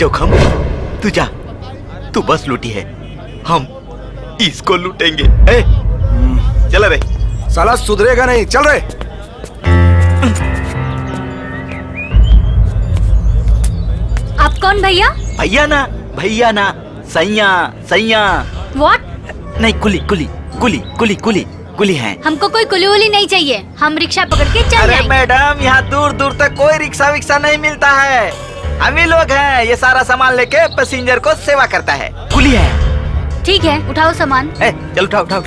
जोखम तू जा, तू बस लूटी है, हम इसको लूटेंगे। चल रे। साला सुधरेगा नहीं, चल रे। आप कौन भैया? भैया ना सैया सैया। व्हाट? नहीं, कुली कुली कुली कुली कुली कुली है। हमको कोई कुली वुली नहीं चाहिए, हम रिक्शा पकड़ के चल अरे जाएंगे। मैडम, यहाँ दूर दूर तक कोई रिक्शा विक्शा नहीं मिलता है, हम ही लोग हैं, ये सारा सामान लेके पैसेंजर को सेवा करता है। कुली है। ठीक है, उठाओ सामान। चल उठाओ उठाओ।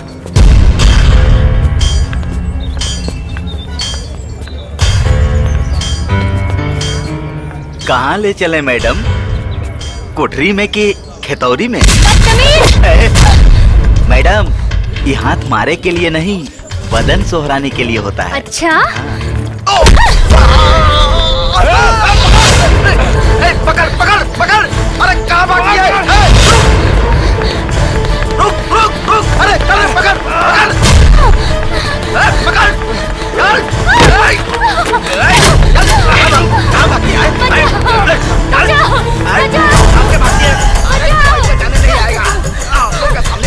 कहाँ ले चले मैडम, कोठरी में कि खेतौरी में? मैडम, ये हाथ मारे के लिए नहीं, बदन सोहराने के लिए होता है। अच्छा? पकड़ पकड़ पकड़, अरे कहाँ भाग गया? रुक रुक रुक, अरे अरे पकड़ पकड़ पकड़ यार, कहाँ भाग गया? आपके भाग गया, ऐसे जाने नहीं आएगा, आपके सामने।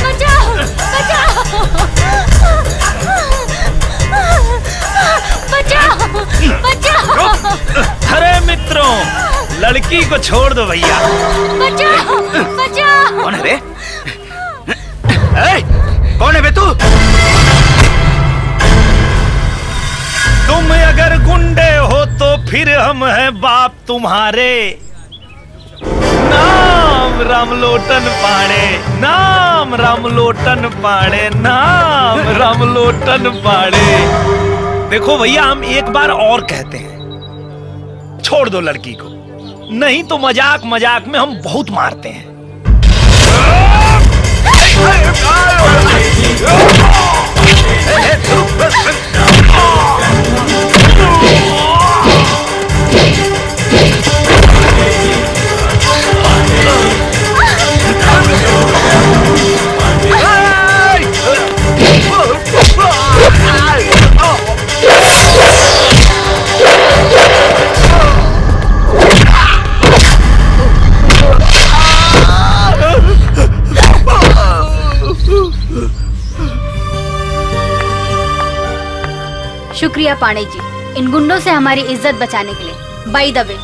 अरे मित्रों, लड़की को छोड़ दो भैया। बचाओ बचाओ। कौन है रे? कौन है बे तू? तुम अगर गुंडे हो तो फिर हम हैं बाप तुम्हारे। नाम रामलोटन पाड़े, नाम रामलोटन पाड़े, नाम रामलोटन पाड़े। देखो भैया, हम एक बार और कहते हैं, छोड़ दो लड़की को, नहीं तो मजाक मजाक में हम बहुत मारते हैं। शुक्रिया पांडे जी, इन गुंडों से हमारी इज्जत बचाने के लिए। By the way,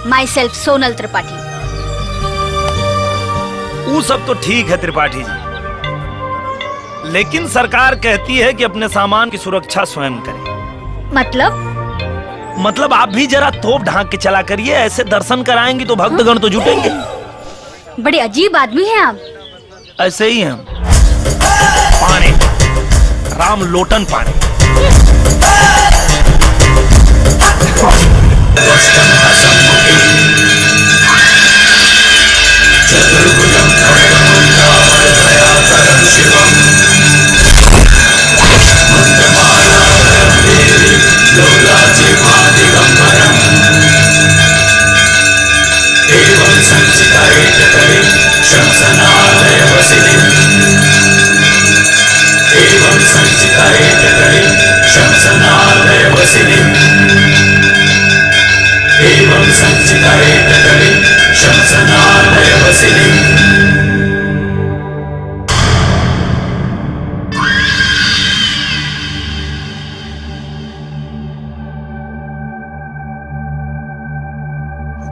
my self Sonal Tripathi. वो सब तो ठीक है त्रिपाठी जी, लेकिन सरकार कहती है कि अपने सामान की सुरक्षा स्वयं करें। मतलब आप भी जरा तोप ढांक के चला करिए, ऐसे दर्शन कराएंगी तो भक्तगण तो जुटेंगे। बड़े अजीब आदमी हैं आप। ऐसे ही हैं हम, पाणे, रामलोटन पाणे।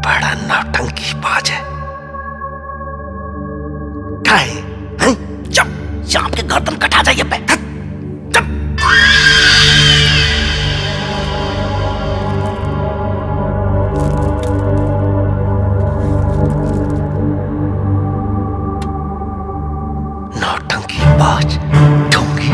बड़ा नौटंकी बाज है। क्या है? जब शाम के गर्दन कटा जाइए पे। नौटंकी बाज ढोंगी।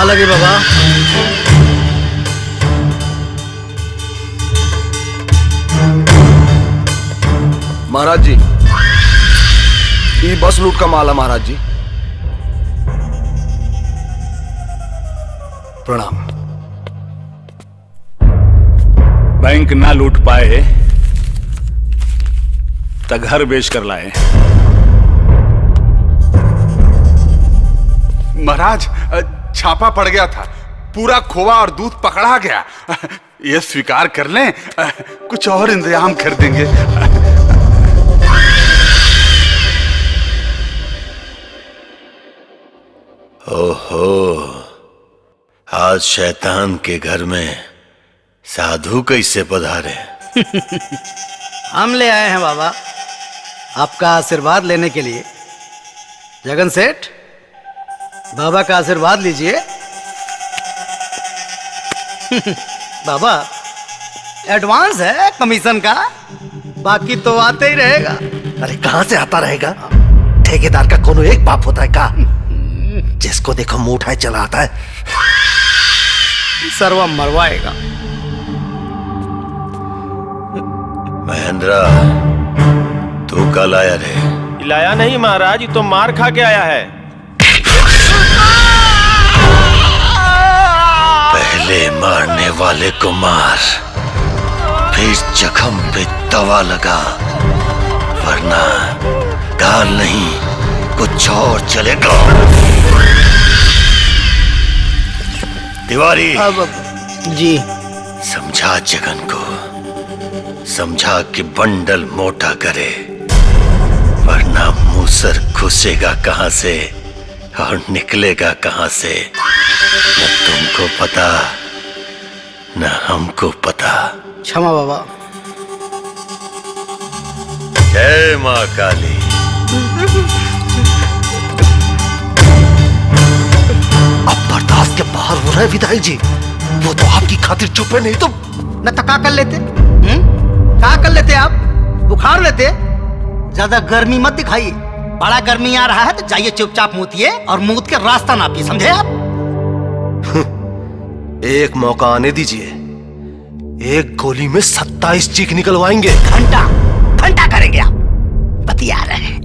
लगे बाबा। महाराज जी, ये बस लूट का माल है महाराज जी। प्रणाम। बैंक ना लूट पाए तो घर बेच कर लाए। महाराज, छापा पड़ गया था, पूरा खोवा और दूध पकड़ा गया। ये स्वीकार कर लें, कुछ और इंतजाम कर देंगे। ओहो, आज शैतान के घर में साधु कैसे पधारे? हम ले आए हैं बाबा, आपका आशीर्वाद लेने के लिए। जगन सेठ, बाबा का आशीर्वाद लीजिए। बाबा, एडवांस है कमीशन का, बाकी तो आते ही रहेगा। अरे कहां से आता रहेगा? ठेकेदार का कोनो एक बाप होता है का? जिसको देखो मुंह उठाए चला आता है। सर्वा मरवाएगा। महेंद्रा, तू कल आया रे? लाया नहीं महाराज, ये तो मार खा के आया है। पहले मारने वाले को मार, फिर जख्म पे दवा लगा, वरना गाल नहीं कुछ और चलेगा। तिवारी, जी समझा जगन को, समझा कि बंडल मोटा करे, वरना मूसर घुसेगा कहां से और निकलेगा कहां से, न तुमको पता न हमको पता। क्षमा बाबा। जय मां काली। अब बर्दाश्त के बाहर हो रहा है विधायक जी। वो तो आपकी खातिर चुप है, नहीं तो न तो क्या कर लेते? क्या कर लेते आप? बुखार लेते? ज्यादा गर्मी मत दिखाइए। बड़ा गर्मी आ रहा है तो जाइए चुपचाप मूतिए और मूत के रास्ता नापिए, समझे आप? एक मौका आने दीजिए। एक गोली में 27 चीख निकलवाएंगे। घंटा घंटा करेंगे आप, बतिया रहे हैं।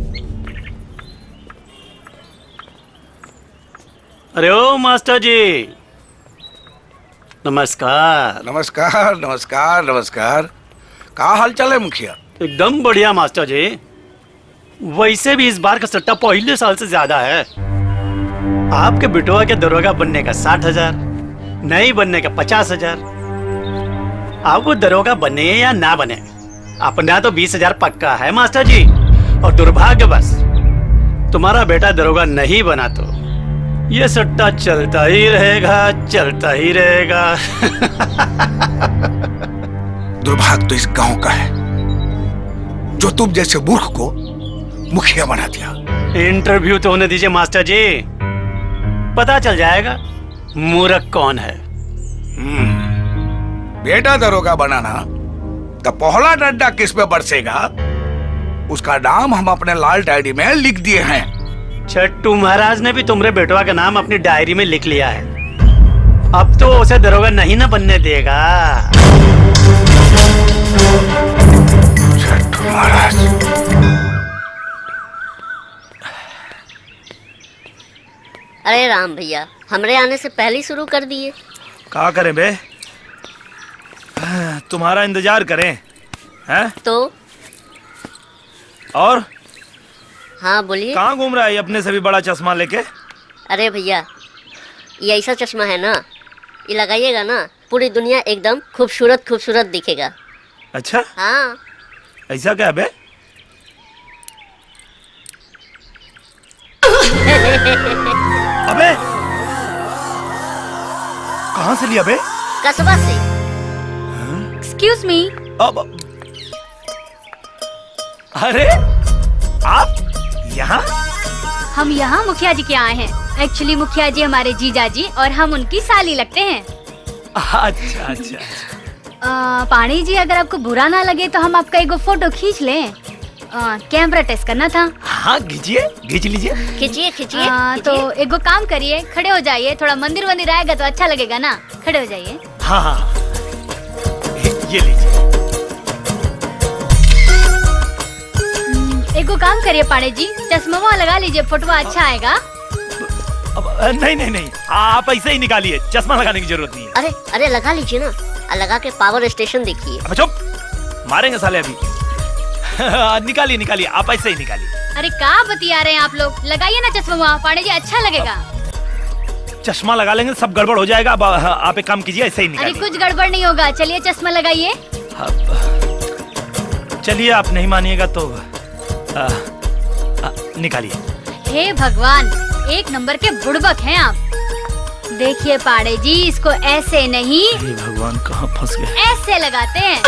अरे ओ मास्टर जी, नमस्कार। नमस्कार नमस्कार नमस्कार। का हाल चाल है मुखिया? एकदम बढ़िया मास्टर जी। वैसे भी इस बार का सट्टा पहले साल से ज्यादा है। आपके बिटुआ के दरोगा बनने का 60,000, नहीं बनने का 50,000। आप वो दरोगा बने या ना बने, अपना तो 20,000 पक्का है मास्टर जी। और दुर्भाग्य बस तुम्हारा बेटा दरोगा नहीं बना तो ये सट्टा चलता ही रहेगा, चलता ही रहेगा। दुर्भाग्य तो इस गांव का है जो तुम जैसे मूर्ख को मुखिया बना दिया। इंटरव्यू तो होने दीजिए मास्टर जी, पता चल जाएगा मूर्ख कौन है। बेटा दरोगा बनाना तो पहला डंडा किस पे बरसेगा, उसका नाम हम अपने लाल डायरी में लिख दिए हैं। छट्टू महाराज ने भी तुम्हारे बेटवा का नाम अपनी डायरी में लिख लिया है। अब तो उसे दरोगा नहीं ना बनने देगा। छट्टू महाराज, अरे राम भैया, हमरे आने से पहले ही शुरू कर दिए। क्या करें बे, तुम्हारा इंतजार करें हैं? तो और हाँ बोलिए। कहाँ घूम रहा है अपने से भी बड़ा चश्मा लेके? अरे भैया, ये ऐसा चश्मा है ना, ये लगाइएगा ना, पूरी दुनिया एकदम खूबसूरत खूबसूरत दिखेगा। अच्छा, हाँ। ऐसा क्या बे? अबे कहाँ से लिया बे? कस्बा से। Excuse me. अब अरे आप यहाँ? हम यहाँ मुखिया जी के आए हैं। एक्चुअली मुखिया जी हमारे जीजा जी और हम उनकी साली लगते हैं। अच्छा अच्छा। पाणी जी, अगर आपको बुरा ना लगे तो हम आपका एक फोटो खींच लें। कैमरा टेस्ट करना था। हाँ खींचिए, खींच लीजिए। खींचिए खींचिए। तो एक काम करिए, खड़े हो जाइए। थोड़ा मंदिर वंदिर आएगा तो अच्छा लगेगा ना, खड़े हो जाइए। हाँ हाँ, ये लीजिए। एक काम करिए पाणी जी, चश्मा लगा लीजिए, फोटो अच्छा आएगा। नहीं नहीं नहीं, आप ऐसे ही निकालिए, चश्मा लगाने की जरूरत नहीं है। अरे अरे लगा लीजिए ना, लगा के पावर स्टेशन देखिए। अब चुप, मारेंगे साले अभी। निकालिए निकालिए, आप ऐसे ही निकालिए। अरे क्या बतिया रहे हैं आप लोग, लगाइए ना चश्मा पांडे जी, अच्छा लगेगा। चश्मा लगा लेंगे सब गड़बड़ हो जाएगा। अब आप एक काम कीजिए, ऐसे ही अरे निकालिए। कुछ गड़बड़ नहीं होगा, चलिए चश्मा लगाइए। चलिए, आप नहीं मानिएगा तो निकालिए। हे भगवान, एक नंबर के बुड़बक हैं आप। देखिए पाड़े जी, इसको ऐसे नहीं, हे भगवान, कहाँ फंस गए। ऐसे लगाते हैं।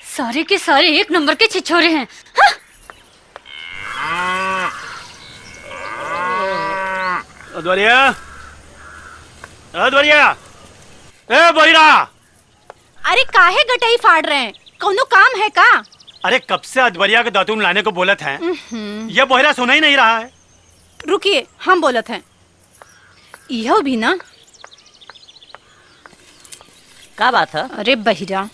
सारे के सारे एक नंबर के छिछोरे हैं। अद्वरिया, अद्वरिया, ए बहिरा। अरे काहे गटाई फाड़ रहे हैं, कौनो काम है का? अरे कब से अद्वरिया के दातून लाने को बोलत हैं, ये बहिरा सुना ही नहीं रहा है। रुकिए, हम बोलत हैं। यह भी ना, क्या बात है? अरे बहिरा,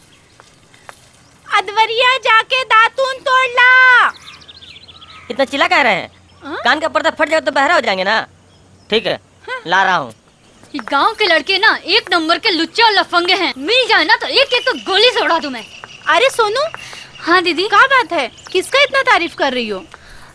अद्वरिया जाके दातून तोड़ ला। इतना चिल्ला कह रहे हैं? कान का पर्दा फट जाए तो बहरा हो जाएंगे ना। ठीक है, ला रहा हूँ। गांव के लड़के ना एक नंबर के लुच्चे और लफंगे हैं, मिल जाए ना तो एक एक तो गोली से उड़ा दूं मैं। अरे सोनू। हाँ दीदी। क्या बात है, किसका इतना तारीफ कर रही हो?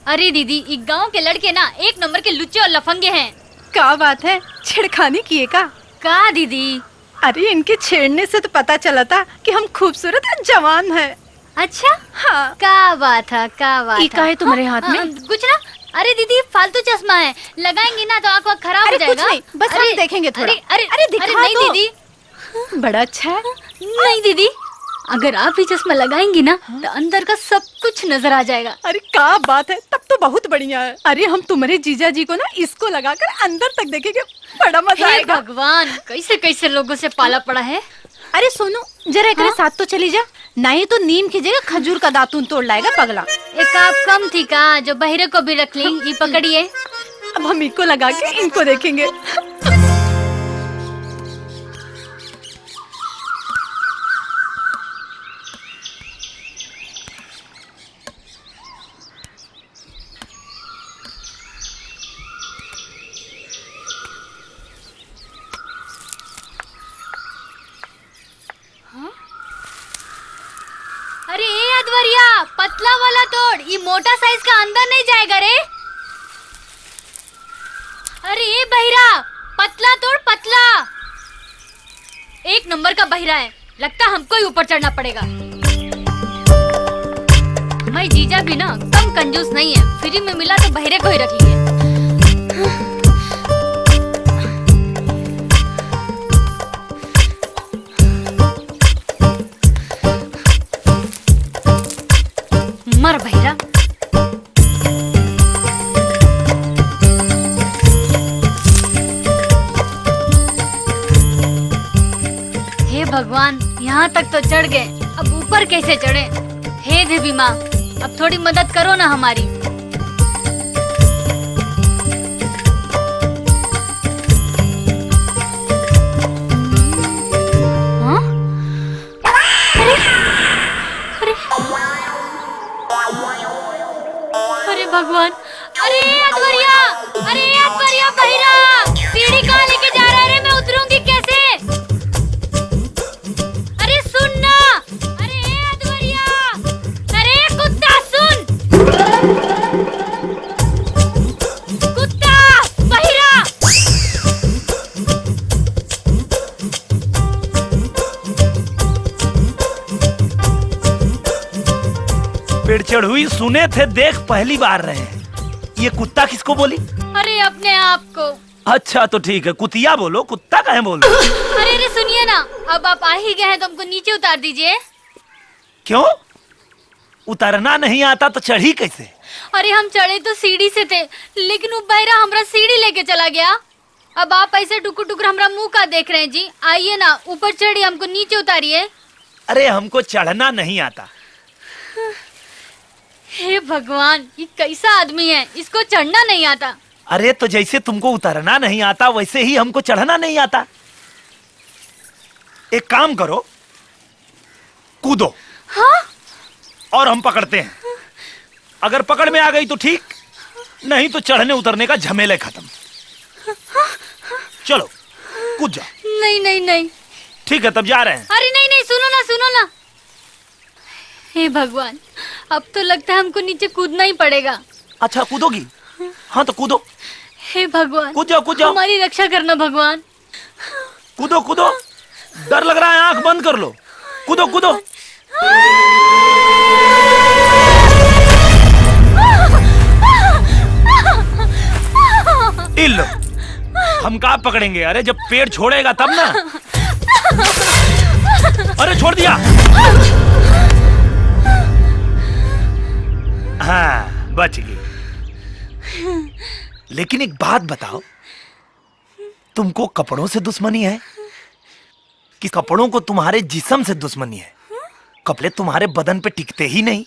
अरे दीदी, इस गांव के लड़के ना एक नंबर के लुच्चे और लफंगे हैं। क्या बात है, छेड़खानी किए का दीदी? अरे इनके छेड़ने से तो पता चला था कि हम खूबसूरत और जवान हैं। अच्छा, हाँ। क्या बात है, क्या बात है। का है तुम्हारे हाथ में? कुछ ना। अरे दीदी, फालतू चश्मा है, लगाएंगी ना तो आंख खराब हो जाएगा। कुछ नहीं, बस हम देखेंगे थोड़ा। अरे दिखा नहीं दो। दीदी, बड़ा अच्छा है। नहीं दीदी, अगर आप ही चश्मा लगाएंगी ना तो अंदर का सब कुछ नजर आ जाएगा। अरे क्या बात है, तब तो बहुत बढ़िया है। अरे हम तुम्हारे जीजा जी को ना इसको लगाकर अंदर तक देखेंगे, बड़ा मजा आएगा। भगवान, कैसे कैसे लोगों से पाला पड़ा है। अरे सोनू, जरा एक साथ तो चली जा, नहीं तो नीम की जगह खजूर का दातून तोड़ लाएगा पगला। एक आप कम थी का, जो बहिरे को भी रख ली। ये पकड़िए। अब हम इनको लगा के इनको देखेंगे। अरे ए अद्वरिया, पतला वाला तोड़, ये मोटा साइज का अंदर नहीं जाएगा रे। अरे ए बहिरा, पतला तोड़, पतला। एक नंबर का बहिरा है, लगता हमको ही ऊपर चढ़ना पड़ेगा। मैं जीजा भी ना कम कंजूस नहीं है, फ्री में मिला तो बहिरे को ही रख लिए। मर बहिरा। हे भगवान, यहाँ तक तो चढ़ गए, अब ऊपर कैसे चढ़े। हे देवी माँ, अब थोड़ी मदद करो ना हमारी। भगवान, अरे अद्वरिया, अरे अद्वरिया बहिरा, सीढ़ी कहाँ लेके जा रहा है रे? मैं उतरूंगी कैसे? अरे सुन ना, अरे अद्वरिया, अरे कुत्ता सुन, कुत्ता बहिरा। पेड़ चढ़ुई सुने थे, देख पहली बार रहे। ये कुत्ता किसको बोली? अरे अपने आप को। अच्छा तो ठीक है, कुतिया बोलो, कुत्ता कहे बोलो। अरे रे सुनिए ना, अब आप आ ही गए हैं तो हमको नीचे उतार दीजिए। क्यों? उतरना नहीं आता तो चढ़ी कैसे? अरे हम चढ़े तो सीढ़ी से थे, लेकिन वो बहरा हमरा सीढ़ी लेके चला गया। अब आप ऐसे टुकुर टुकुर हमरा मुंह का देख रहे हैं जी। आइए ना, ऊपर चढ़िए, हमको नीचे उतारिए। अरे हमको चढ़ना नहीं आता। हे भगवान, ये कैसा आदमी है, इसको चढ़ना नहीं आता। अरे तो जैसे तुमको उतरना नहीं आता वैसे ही हमको चढ़ना नहीं आता। एक काम करो, कूदो। हाँ? और हम पकड़ते हैं। अगर पकड़ में आ गई तो ठीक, नहीं तो चढ़ने उतरने का झमेले खत्म। चलो कूद जाओ। नहीं नहीं नहीं। ठीक है, तब जा रहे हैं। अरे नहीं नहीं, सुनो ना सुनो ना। हे भगवान, अब तो लगता है हमको नीचे कूदना ही पड़ेगा। अच्छा कूदोगी? हाँ तो कूदो। हे भगवान, कूद जाओ कूद जाओ। हमारी रक्षा करना भगवान। कूदो कूदो। डर लग रहा है, आंख बंद कर लो। कूदो कूदो। लो, हम कहाँ पकड़ेंगे? अरे जब पेड़ छोड़ेगा तब ना। अरे छोड़ दिया। हाँ बच गई। लेकिन एक बात बताओ, तुमको कपड़ों से दुश्मनी है कि कपड़ों को तुम्हारे जिस्म से दुश्मनी है? कपड़े तुम्हारे बदन पे टिकते ही नहीं।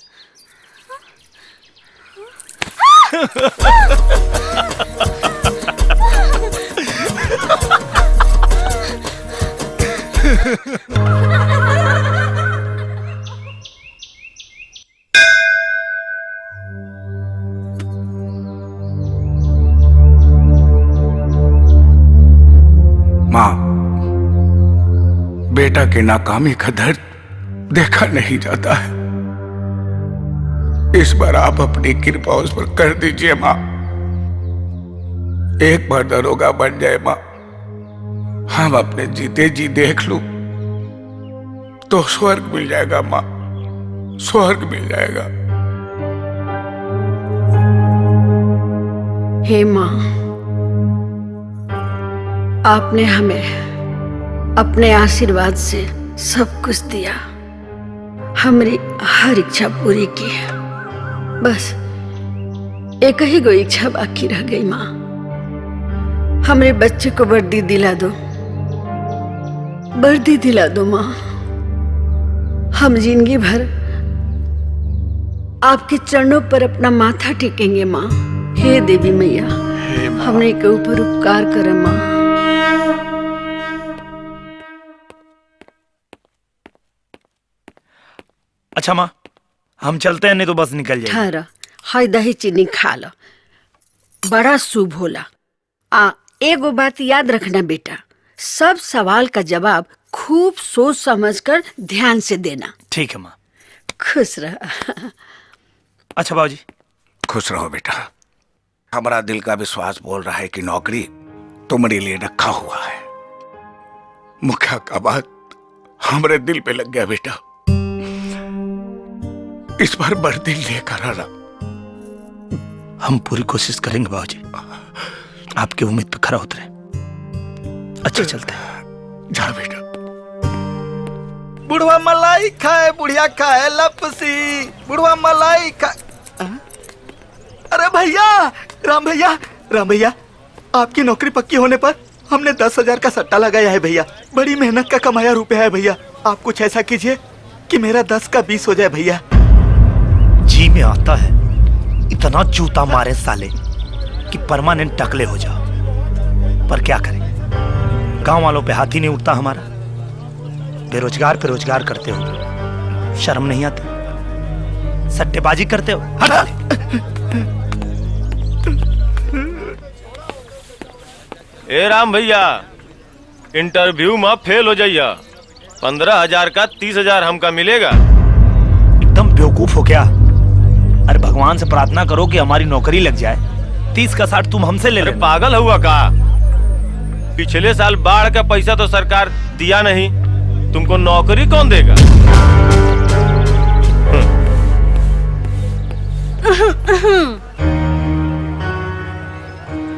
माँ, बेटा की नाकामी का दर्द देखा नहीं जाता है। इस बार आप अपनी कृपा उस पर कर दीजिए माँ। एक बार दरोगा बन जाए माँ, हम अपने जीते जी देख लूं तो स्वर्ग मिल जाएगा माँ, स्वर्ग मिल जाएगा। हे माँ, आपने हमें अपने आशीर्वाद से सब कुछ दिया, हमारी हर इच्छा पूरी की है। बस एक ही गो इच्छा बाकी रह गई माँ, हमारे बच्चे को वर्दी दिला दो, वर्दी दिला दो माँ। हम जिंदगी भर आपके चरणों पर अपना माथा टेकेंगे माँ। हे देवी मैया, हमने के ऊपर उपकार करे माँ। अच्छा माँ, हम चलते हैं, नहीं तो बस निकल जाएगी। ठहरा, हाय दही चीनी खा लो, बड़ा शुभ होला। एगो बात याद रखना बेटा, सब सवाल का जवाब खूब सोच समझकर ध्यान से देना। ठीक है माँ। खुश रह। अच्छा बाबूजी। खुश रहो बेटा। हमारा दिल का विश्वास बोल रहा है कि नौकरी तुम्हारे लिए रखा हुआ है। मुखिया का बात हमारे दिल पे लग गया बेटा। इस बार वर्दी लेकर आना। हम पूरी कोशिश करेंगे बाबूजी, आपकी उम्मीद पे खरा उतरे। अच्छा चलते हैं। जा बेटा। बुढ़वा मलाई खाए बुढ़िया खाए लपसी, बुढ़वा मलाई खाए। अरे भैया, राम भैया, राम भैया, आपकी नौकरी पक्की होने पर हमने 10,000 का सट्टा लगाया है भैया। बड़ी मेहनत का कमाया रुपया है भैया। आप कुछ ऐसा कीजिए कि मेरा 10 का 20 हो जाए भैया। जी में आता है इतना जूता मारे साले कि परमानेंट टकले हो जाओ, पर क्या करें, गांव वालों पे हाथ ही नहीं उठता हमारा। बेरोजगार पे रोजगार करते हो, शर्म नहीं आती? सट्टेबाजी करते हो, हटा। ए राम भैया, इंटरव्यू में फेल हो जाइया, 15,000 का 30,000 हमका मिलेगा। एकदम बेवकूफ हो क्या? अरे भगवान से प्रार्थना करो कि हमारी नौकरी लग जाए। 30 का 60 तुम हमसे ले लेना। पागल हुआ का? पिछले साल बाढ़ का पैसा तो सरकार दिया नहीं, तुमको नौकरी कौन देगा?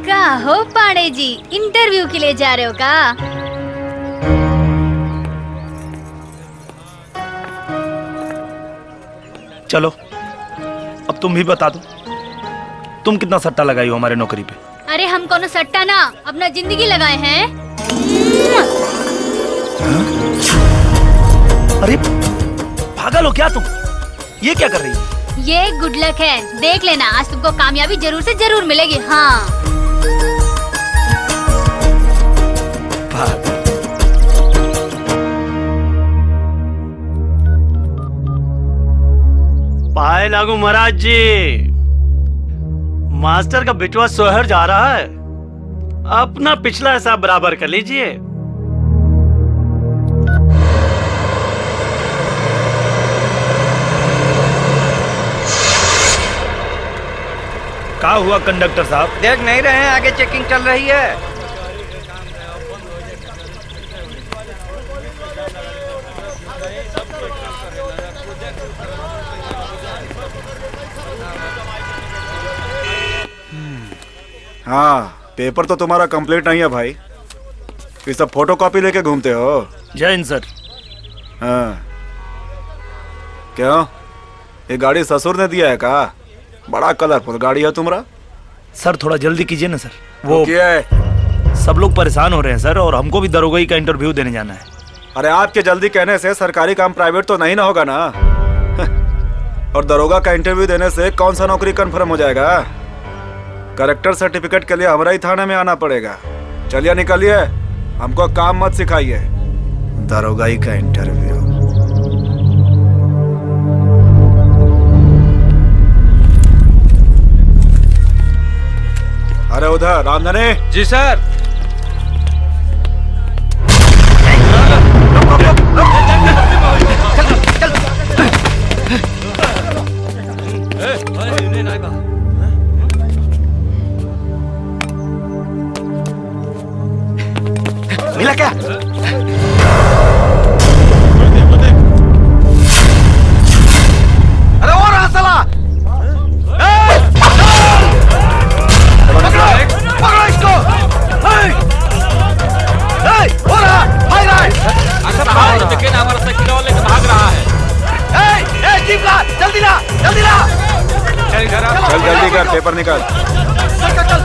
का हो पाड़े जी, इंटरव्यू के लिए जा रहे हो का? चलो अब तुम भी बता दो, तुम कितना सट्टा लगाई हो हमारे नौकरी पे? अरे हम कोनो सट्टा ना, अपना जिंदगी लगाए हैं। अरे पागल हो क्या तुम? ये क्या कर रही हो? ये गुड लक है, देख लेना, आज तुमको कामयाबी जरूर से जरूर मिलेगी। हाँ पाए लागू महाराज जी, मास्टर का बिटवा शहर जा रहा है, अपना पिछला हिसाब बराबर कर लीजिए। क्या हुआ कंडक्टर साहब? देख नहीं रहे हैं, आगे चेकिंग चल रही है। हाँ, पेपर तो तुम्हारा कंप्लीट नहीं है भाई। ये सब फोटो कॉपी लेके घूमते हो? जय हिंद सर। हाँ, क्यों? ये गाड़ी ससुर ने दिया है का? बड़ा कलरफुल गाड़ी है तुम्हारा। सर थोड़ा जल्दी कीजिए ना सर, वो क्या है? सब लोग परेशान हो रहे हैं सर, और हमको भी दरोगाई का इंटरव्यू देने जाना है। अरे आपके जल्दी कहने से सरकारी काम प्राइवेट तो नहीं ना होगा ना। और दरोगा का इंटरव्यू देने से कौन सा नौकरी कंफर्म हो जाएगा? करेक्टर सर्टिफिकेट के लिए हमारा ही थाने में आना पड़ेगा। चलिए निकलिए, हमको काम मत सिखाइए। दरोगाई का इंटरव्यू। अरे उधर रामधने। जी सर। मिला क्या? अरे और रहा साला! पकड़ो इसको! हो रहा! भाग रहा है! देखिए ना, हमारा साइकिल वाले भाग रहा है। जीप ला! जल्दी ला! जल्दी ला! चल जल्दी कर, पेपर निकाल। चल चल चल!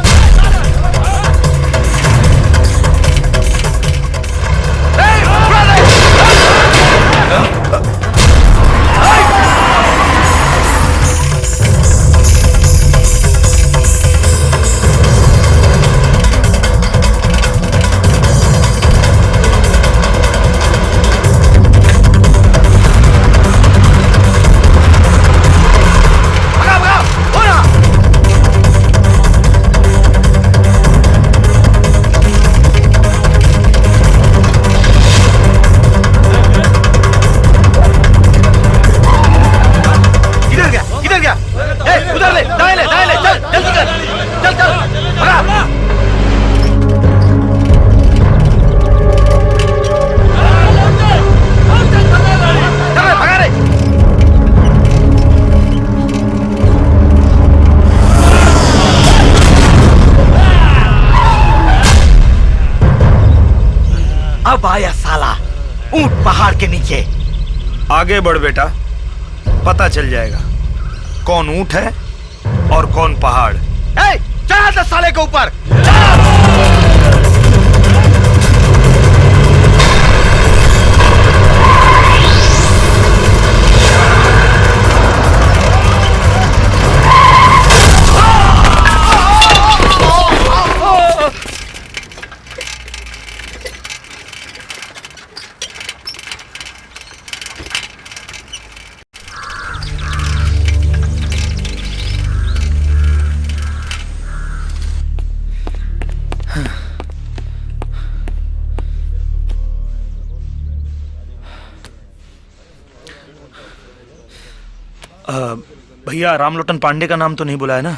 अब आया साला ऊंट पहाड़ के नीचे। आगे बढ़ बेटा, पता चल जाएगा कौन ऊंट है और कौन पहाड़। चढ़ा दे साले के ऊपर। भैया रामलोटन पांडे का नाम तो नहीं बुलाया ना?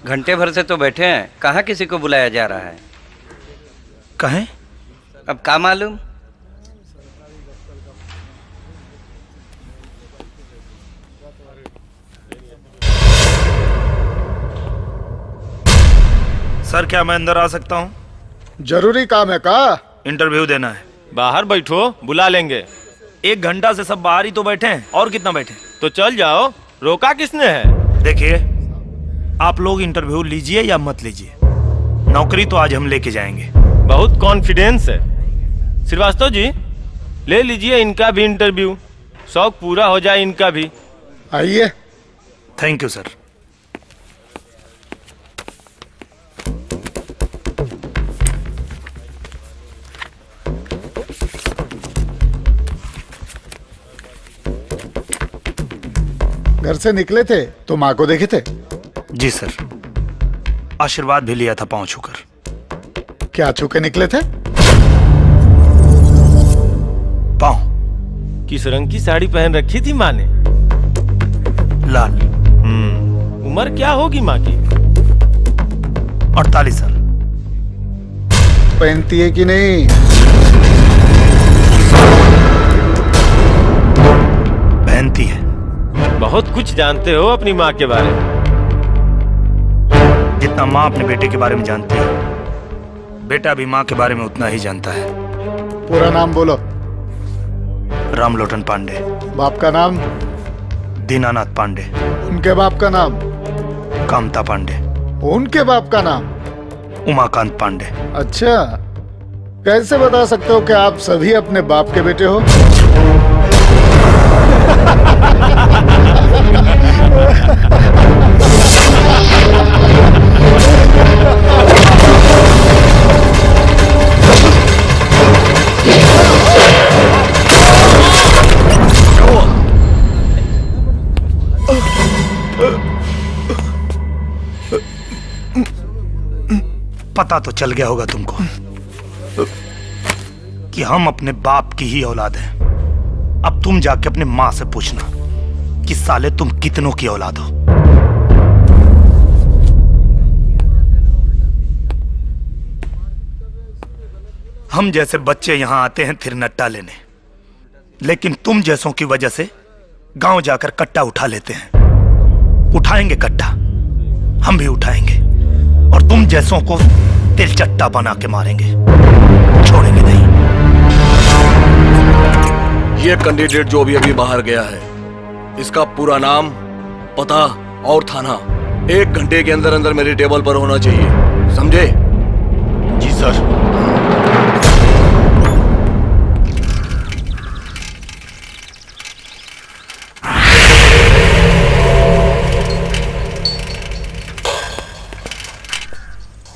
घंटे भर से तो बैठे हैं, कहाँ किसी को बुलाया जा रहा है? कहें? अब क्या मालूम। सर क्या मैं अंदर आ सकता हूँ? जरूरी काम है का? इंटरव्यू देना है। बाहर बैठो, बुला लेंगे। 1 घंटा से सब बाहर ही तो बैठे हैं, और कितना बैठे? तो चल जाओ, रोका किसने है? देखिए, आप लोग इंटरव्यू लीजिए या मत लीजिए, नौकरी तो आज हम लेके जाएंगे। बहुत कॉन्फिडेंस है। श्रीवास्तव जी, ले लीजिए इनका भी इंटरव्यू, शौक पूरा हो जाए इनका भी। आइए। Thank you sir. घर से निकले थे तो माँ को देखे थे? जी सर, आशीर्वाद भी लिया था पांव छूकर। क्या छू के निकले थे? पांव। किस रंग की साड़ी पहन रखी थी माँ ने? लाल। उम्र क्या होगी माँ की? 48 साल। पहनती है कि नहीं? पहनती है। बहुत कुछ जानते हो अपनी माँ के बारे में। जितना माँ अपने बेटे के बारे में जानती है, बेटा भी माँ के बारे में उतना ही जानता है। पूरा नाम बोलो। रामलोटन पांडे। बाप का नाम? दीनानाथ पांडे। उनके बाप का नाम? कामता पांडे। उनके बाप का नाम? उमाकांत पांडे। अच्छा, कैसे बता सकते हो कि आप सभी अपने बाप के बेटे हो? पता तो चल गया होगा तुमको कि हम अपने बाप की ही औलाद हैं। अब तुम जाके अपने माँ से पूछना कि साले तुम कितनों की औलाद हो। हम जैसे बच्चे यहां आते हैं फिर नट्टा लेने, लेकिन तुम जैसों की वजह से गांव जाकर कट्टा उठा लेते हैं। उठाएंगे कट्टा, हम भी उठाएंगे और तुम जैसों को तिलचट्टा बना के मारेंगे, छोड़ेंगे नहीं। ये कैंडिडेट जो भी अभी बाहर गया है, इसका पूरा नाम, पता और थाना 1 घंटे के अंदर अंदर मेरी टेबल पर होना चाहिए, समझे? जी सर।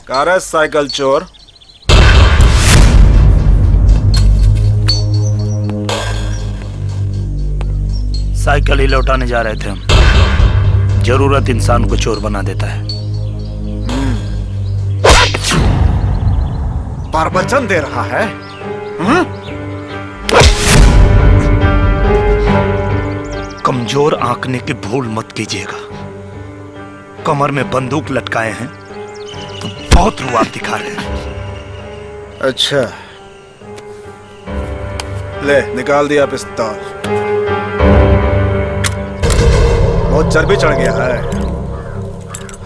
कार साइकिल चोर। साइकिल ही लौटाने जा रहे थे हम। जरूरत इंसान को चोर बना देता है। प्रवचन दे रहा है। कमजोर आंकने की भूल मत कीजिएगा। कमर में बंदूक लटकाए हैं तो बहुत रुआब दिखा रहे हैं। अच्छा, ले निकाल दिया पिस्तौल। बहुत चर्बी चढ़ गया है।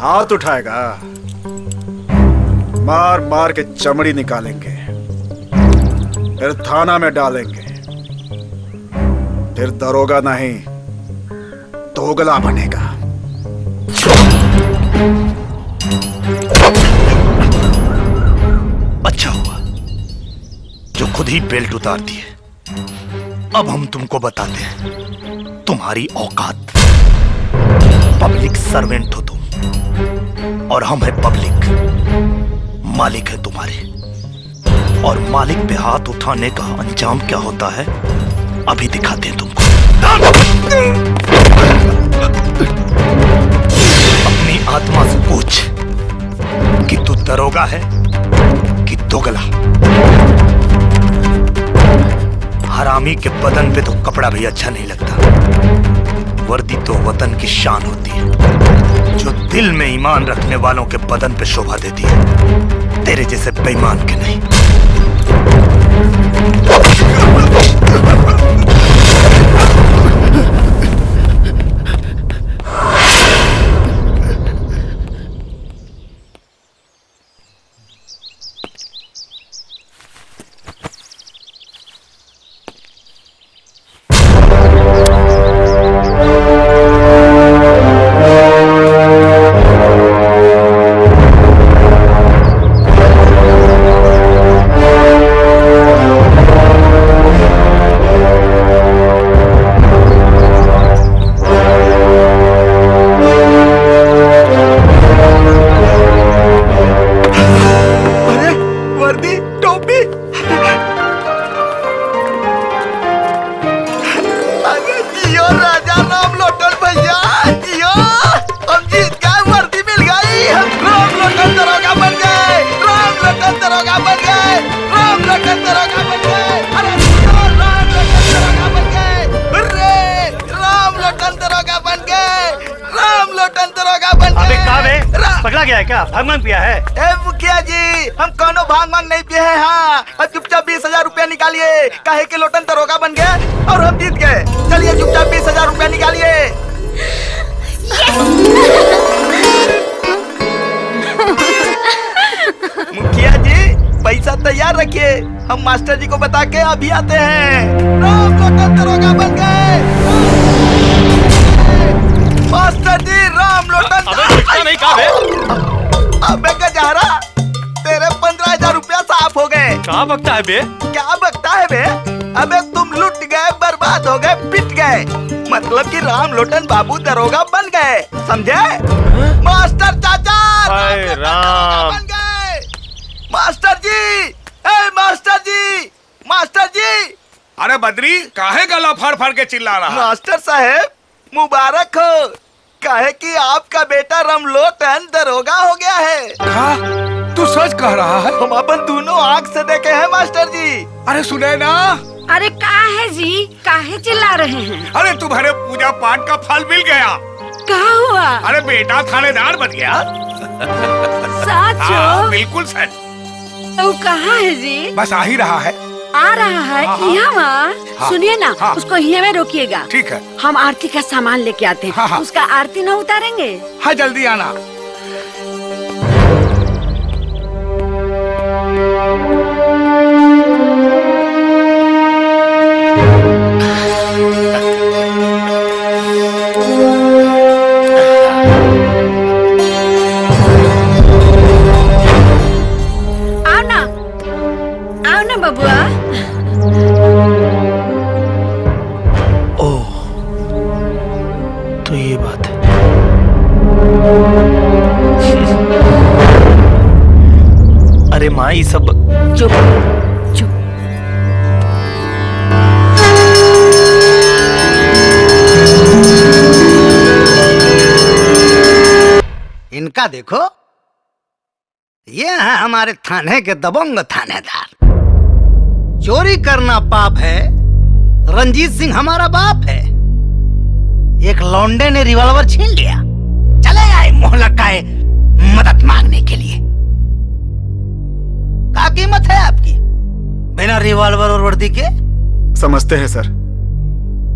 हाथ उठाएगा, मार मार के चमड़ी निकालेंगे, फिर थाना में डालेंगे, फिर दरोगा नहीं दोगला बनेगा। अच्छा हुआ जो खुद ही बेल्ट उतार दिए। अब हम तुमको बताते हैं तुम्हारी औकात। पब्लिक सर्वेंट हो तुम और हम है पब्लिक। मालिक है तुम्हारे, और मालिक पे हाथ उठाने का अंजाम क्या होता है अभी दिखाते हैं तुमको। अपनी आत्मा से पूछ कि तू दरोगा है कि दोगला। हरामी के बदन पे तो कपड़ा भी अच्छा नहीं लगता। वर्दी तो वतन की शान होती है, जो दिल में ईमान रखने वालों के बदन पे शोभा देती है, तेरे जैसे बेईमान के नहीं। गया है क्या? भांग पिया है? ए मुखिया जी, हम कोनो भांग नहीं पिए हैं। हाँ, अब चुपचाप 20,000 रुपया निकालिए। काहे के लोटन दरोगा बन गए और हम जीत गए। चलिए चुपचाप 20,000 रुपया निकालिए। मुखिया जी, पैसा तैयार रखिए, हम मास्टर जी को बता के अभी आते हैं। राम लोटन दरोगा बन गए। मास्टर जी, राम लोटन। अबे नहीं कहा अबे गजारा, तेरे 15,000 रुपया साफ हो गए। कहाँ बकता है बे? क्या बकता है बे? अबे तुम लुट गए, बर्बाद हो गए, पिट गए। मतलब कि राम लोटन बाबू दरोगा बन गए, समझे? मास्टर चाचा राम बन गए। मास्टर जी, ए मास्टर जी, मास्टर जी। अरे बद्री, काहे गला फाड़ फाड़ के चिल्ला रहा? मास्टर साहेब मुबारक हो, काहे कि आपका बेटा रामलोटन दरोगा हो गया है। तू सच कह रहा है? हम अपन दोनों आँख से देखे हैं मास्टर जी। अरे सुने ना। अरे कहा है जी, काहे चिल्ला रहे हैं? अरे तुम्हारे पूजा पाठ का फल मिल गया। कहा हुआ? अरे बेटा थानेदार बन गया। सच? हाँ, बिल्कुल सच। तो कहाँ है जी? बस आ ही रहा है। आ रहा है? हाँ, हाँ। यहाँ? हाँ। सुनिए ना, हाँ। उसको यहाँ में रोकिएगा। ठीक है। हम आरती का सामान लेके आते हैं। हाँ, हाँ। उसका आरती न उतारेंगे? हाँ, जल्दी आना। आओ ना बबुआ। ओह, तो ये बात है। अरे माँ, ये सब चुप चुप। इनका देखो, ये है हमारे थाने के दबंग थानेदार। चोरी करना पाप है, रंजीत सिंह हमारा बाप है। एक लौंडे ने रिवॉल्वर छीन लिया, चले आए मोहल्ला का मदद मांगने के लिए। क्या कीमत है आपकी बिना रिवॉल्वर और वर्दी के? समझते हैं सर,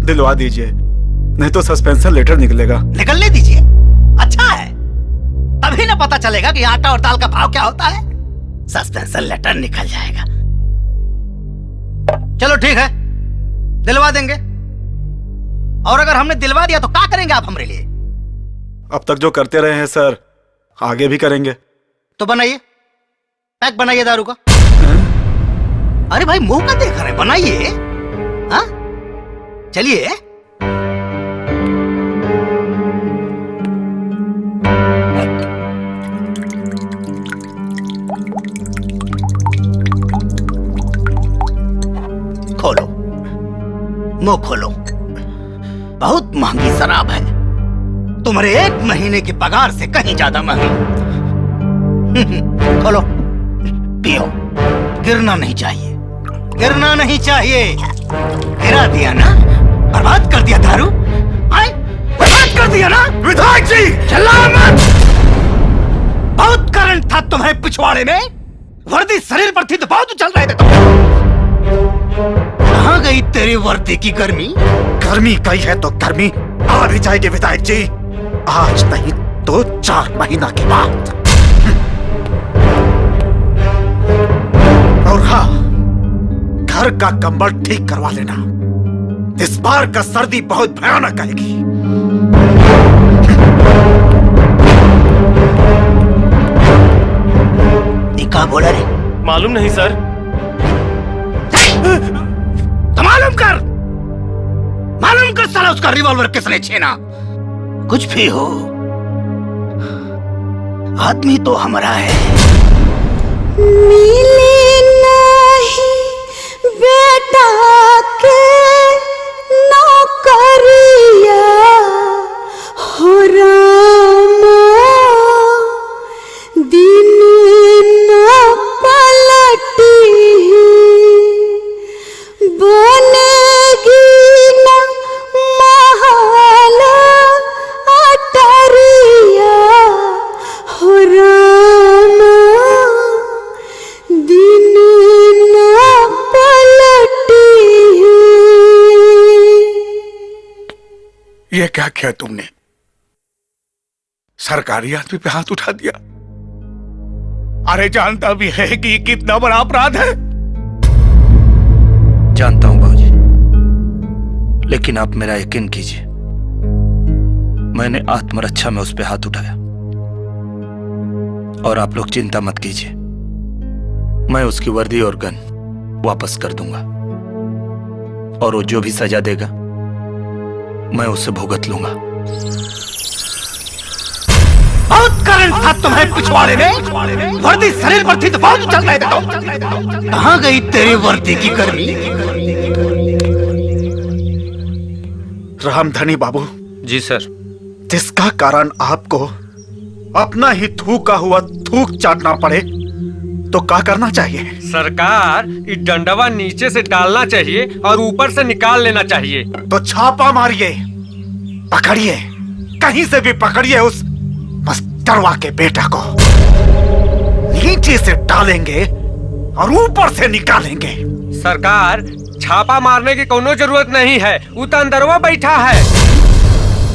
दिलवा दीजिए, नहीं तो सस्पेंशन लेटर निकलेगा। निकलने दीजिए, अच्छा है, तभी ना पता चलेगा कि आटा और दाल का भाव क्या होता है। सस्पेंशन लेटर निकल जाएगा। चलो ठीक है, दिलवा देंगे। और अगर हमने दिलवा दिया तो क्या करेंगे आप हमारे लिए? अब तक जो करते रहे हैं सर, आगे भी करेंगे। तो बनाइए, पैक बनाइए दारू का। अरे भाई, मुंह का देख रहे, बनाइए। हाँ, चलिए। खोलो, मुंह खोलो। बहुत महंगी शराब है, तुम्हारे 1 महीने की पगार से कहीं ज्यादा महंगी। खोलो, पियो। गिरना नहीं चाहिए, गिरना नहीं चाहिए। गिरा दिया ना, बर्बाद कर दिया दारू। आए, बर्बाद कर दिया ना। विधायक जी, चिल्लाओ मत। बहुत करंट था तुम्हारे पिछवाड़े में, वर्दी शरीर पर थी तो बहुत उछल रहे थे तुम। कहाँ गई तेरी वर्दी की गर्मी? गर्मी गई है तो गर्मी आ भी जाएगी विधायक जी, आज नहीं तो 4 महीना के बाद। और हाँ, घर का कंबल ठीक करवा लेना, इस बार का सर्दी बहुत भयानक आएगी। क्या बोला रे? मालूम नहीं सर। तो मालूम कर साला, उसका रिवॉल्वर किसने छीना। कुछ भी हो, आदमी तो हमारा है। मिले नहीं बेटा के नौकरिया हो रामा, दिन न पलटी बनेगी न महल अटरिया हो रामा। ये क्या किया तुमने? सरकारी आदमी पे हाथ उठा दिया। अरे जानता भी है कि ये कितना बड़ा अपराध है। जानता हूं बाबूजी, लेकिन आप मेरा यकीन कीजिए, मैंने आत्मरक्षा में उस पे हाथ उठाया। और आप लोग चिंता मत कीजिए, मैं उसकी वर्दी और गन वापस कर दूंगा, और वो जो भी सजा देगा मैं उसे भुगत लूंगा। बहुत करंट था तुम्हें पिछवाड़े में, वर्दी शरीर पर थी तो बहुत चल रहे थे। कहां गई तेरी वर्दी की गर्मी? रामधनी बाबू। जी सर। जिसका कारण आपको अपना ही थूका हुआ थूक चाटना पड़े तो क्या करना चाहिए? सरकार, इस डंडवा नीचे से डालना चाहिए और ऊपर से निकाल लेना चाहिए। तो छापा मारिए, पकड़िए, कहीं से भी पकड़िए उस मस्टरवा के बेटा को। नीचे से डालेंगे और ऊपर से निकालेंगे। सरकार, छापा मारने की कोनो जरूरत नहीं है, वो तो अंदरवा बैठा है।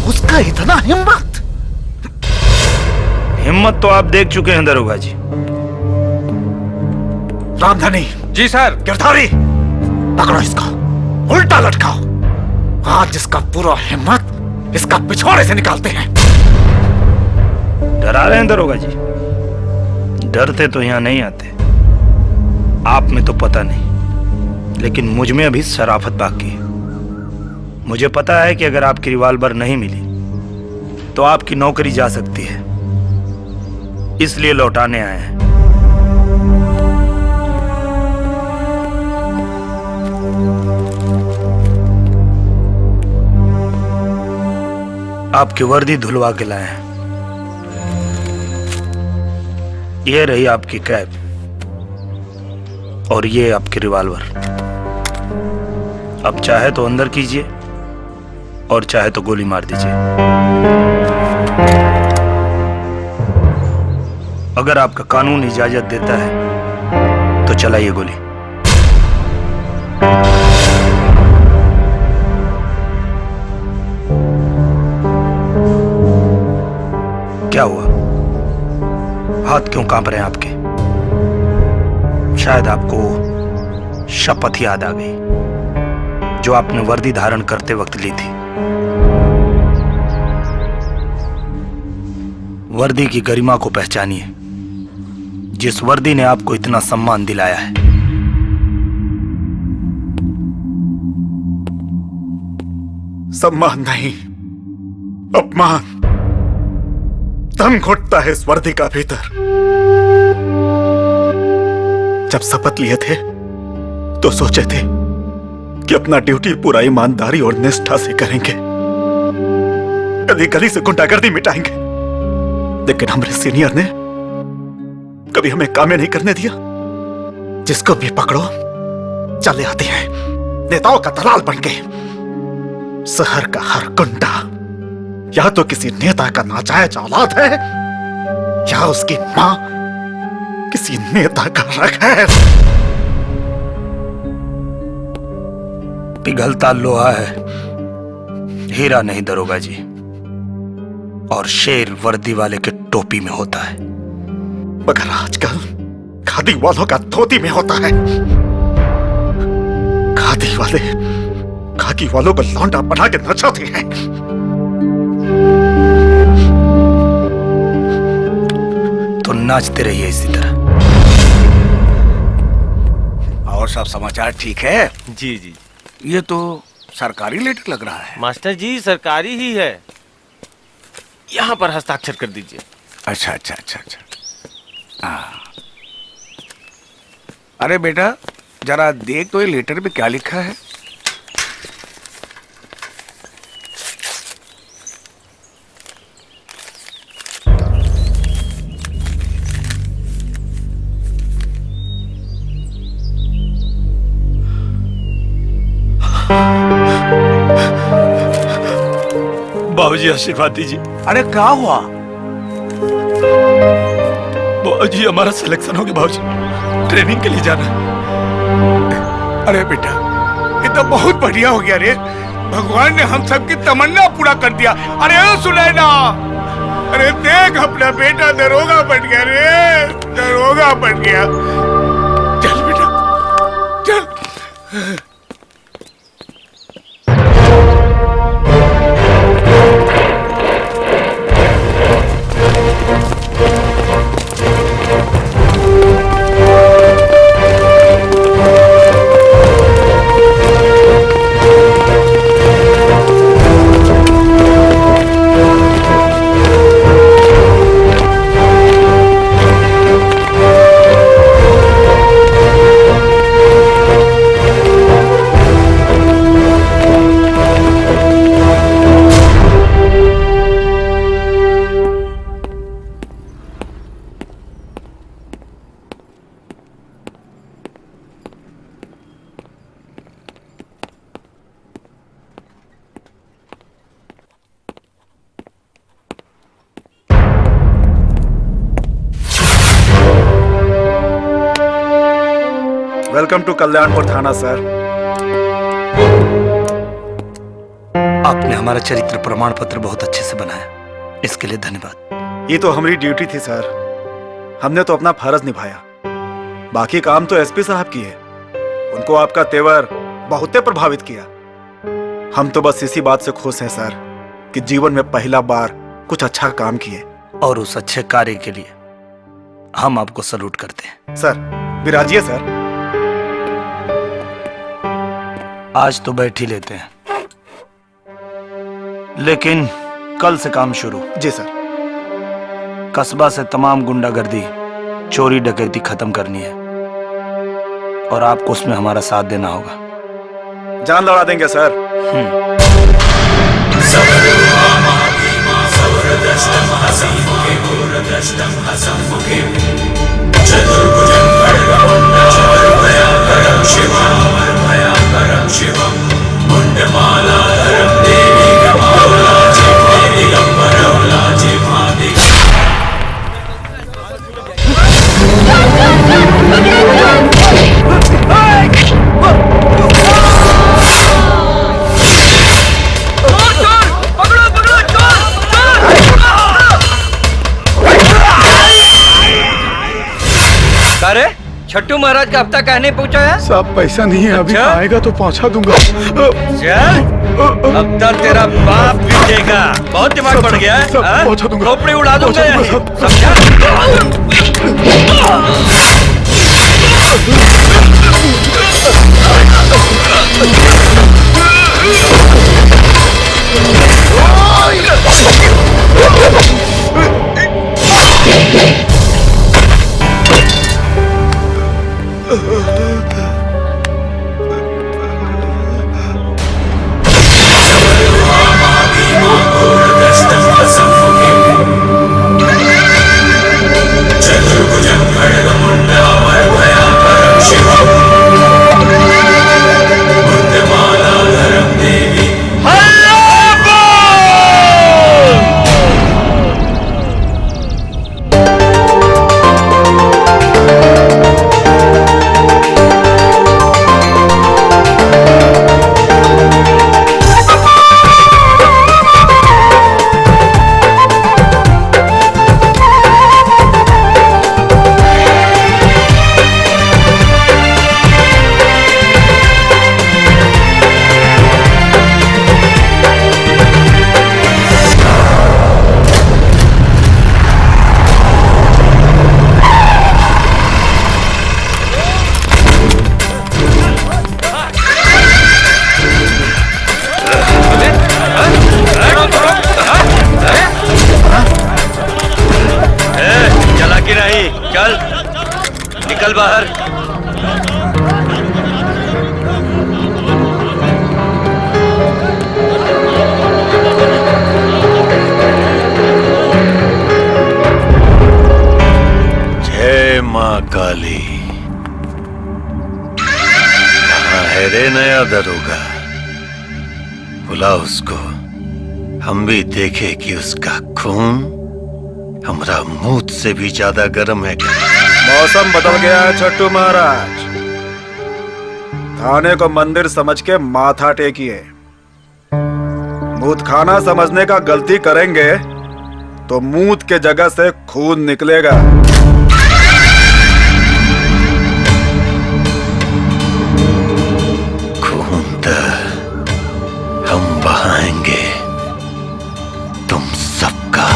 उसका इतना हिम्मत? हिम्मत तो आप देख चुके हैं दरोगा जी। रामधनी। जी सर। गिरधारी, पकड़ो इसको, उल्टा लटकाओ। आज इसका पूरा हिम्मत इसका पिछवाड़े से निकालते हैं। डरा रहे हैं दरोगा जी? डरते तो यहाँ नहीं आते, आप में तो पता नहीं, लेकिन मुझ में अभी शराफत बाकी है। मुझे पता है कि अगर आपकी रिवॉल्वर नहीं मिली तो आपकी नौकरी जा सकती है, इसलिए लौटाने आए हैं। आपकी वर्दी धुलवा के लाए हैं। ये रही आपकी कैप और ये आपकी रिवॉल्वर। अब चाहे तो अंदर कीजिए और चाहे तो गोली मार दीजिए। अगर आपका कानून इजाजत देता है तो चलाइए गोली। क्या हुआ? हाथ क्यों कांप रहे हैं आपके? शायद आपको शपथ याद आ गई जो आपने वर्दी धारण करते वक्त ली थी। वर्दी की गरिमा को पहचानिए, जिस वर्दी ने आपको इतना सम्मान दिलाया है। सम्मान नहीं, अपमान। दम घुटता है इस वर्दी का भीतर। जब शपथ लिए थे तो सोचे थे कि अपना ड्यूटी पूरा ईमानदारी और निष्ठा से करेंगे, गली गली से गुंडागर्दी मिटाएंगे। लेकिन हमारे सीनियर ने कभी हमें काम नहीं करने दिया। जिसको भी पकड़ो चले आते हैं नेताओं का दलाल बन के। शहर का हर गुंडा या तो किसी नेता का नाजायज औलाद है या उसकी मां किसी नेता का रग है। पिघलता लोहा है, हीरा नहीं दरोगा जी। और शेर वर्दी वाले के टोपी में होता है, मगर आजकल खादी वालों का धोती में होता है। खादी वाले खाकी वालों को लौंडा बना के नचाते हैं। तो नाचते रहिए इसी तरह। और सब समाचार ठीक है? जी जी। ये तो सरकारी लेटर लग रहा है। मास्टर जी, सरकारी ही है। यहाँ पर हस्ताक्षर कर दीजिए। अच्छा अच्छा अच्छा अच्छा। हाँ। अरे बेटा, जरा देख तो ये लेटर पे क्या लिखा है। बाबूजी आशीर्वाद दीजिए। अरे क्या हुआ? बाबूजी हमारा सिलेक्शन हो गया बाबूजी, ट्रेनिंग के लिए जाना है। अरे बेटा, ये तो बहुत बढ़िया हो गया रे। भगवान ने हम सबकी तमन्ना पूरा कर दिया। अरे ओ सुनैना, अरे देख अपना बेटा दरोगा बन गया रे, दरोगा बन गया। चल बेटा चल। वेलकम टू कल्याणपुर थाना सर। आपने हमारा चरित्र प्रमाण पत्र बहुत अच्छे से बनाया, इसके लिए धन्यवाद। ये तो हमारी ड्यूटी थी सर, हमने तो अपना फर्ज निभाया। बाकी काम तो एसपी साहब की है, उनको आपका तेवर बहुत प्रभावित किया। हम तो बस इसी बात से खुश हैं सर कि जीवन में पहला बार कुछ अच्छा काम किए, और उस अच्छे कार्य के लिए हम आपको सलूट करते हैं। सर विराजिए सर। आज तो बैठ ही लेते हैं, लेकिन कल से काम शुरू। जी सर। कस्बा से तमाम गुंडागर्दी, चोरी डकैती खत्म करनी है, और आपको उसमें हमारा साथ देना होगा। जान लड़ा देंगे सर। अरे छट्टू महाराज का हफ्ता कहने पहुंचा है? साहब पैसा नहीं है अभी, आएगा तो पहुंचा दूंगा। चल अब तक तेरा बाप पीटेगा। बहुत दिमाग बढ़ गया है। पहुंचा दूंगा, खोपड़ी उड़ा दूंगा। चल निकल बाहर। जय माँ काली। कहाँ है रे नया दरोगा? बुला उसको, हम भी देखे कि उसका खून हमारा मुंह से भी ज्यादा गर्म है। मौसम बदल गया है छट्टू महाराज, थाने को मंदिर समझ के माथा टेकिए। मूत खाना समझने का गलती करेंगे तो मूत के जगह से खून निकलेगा। खून तो हम बहाएंगे तुम सबका।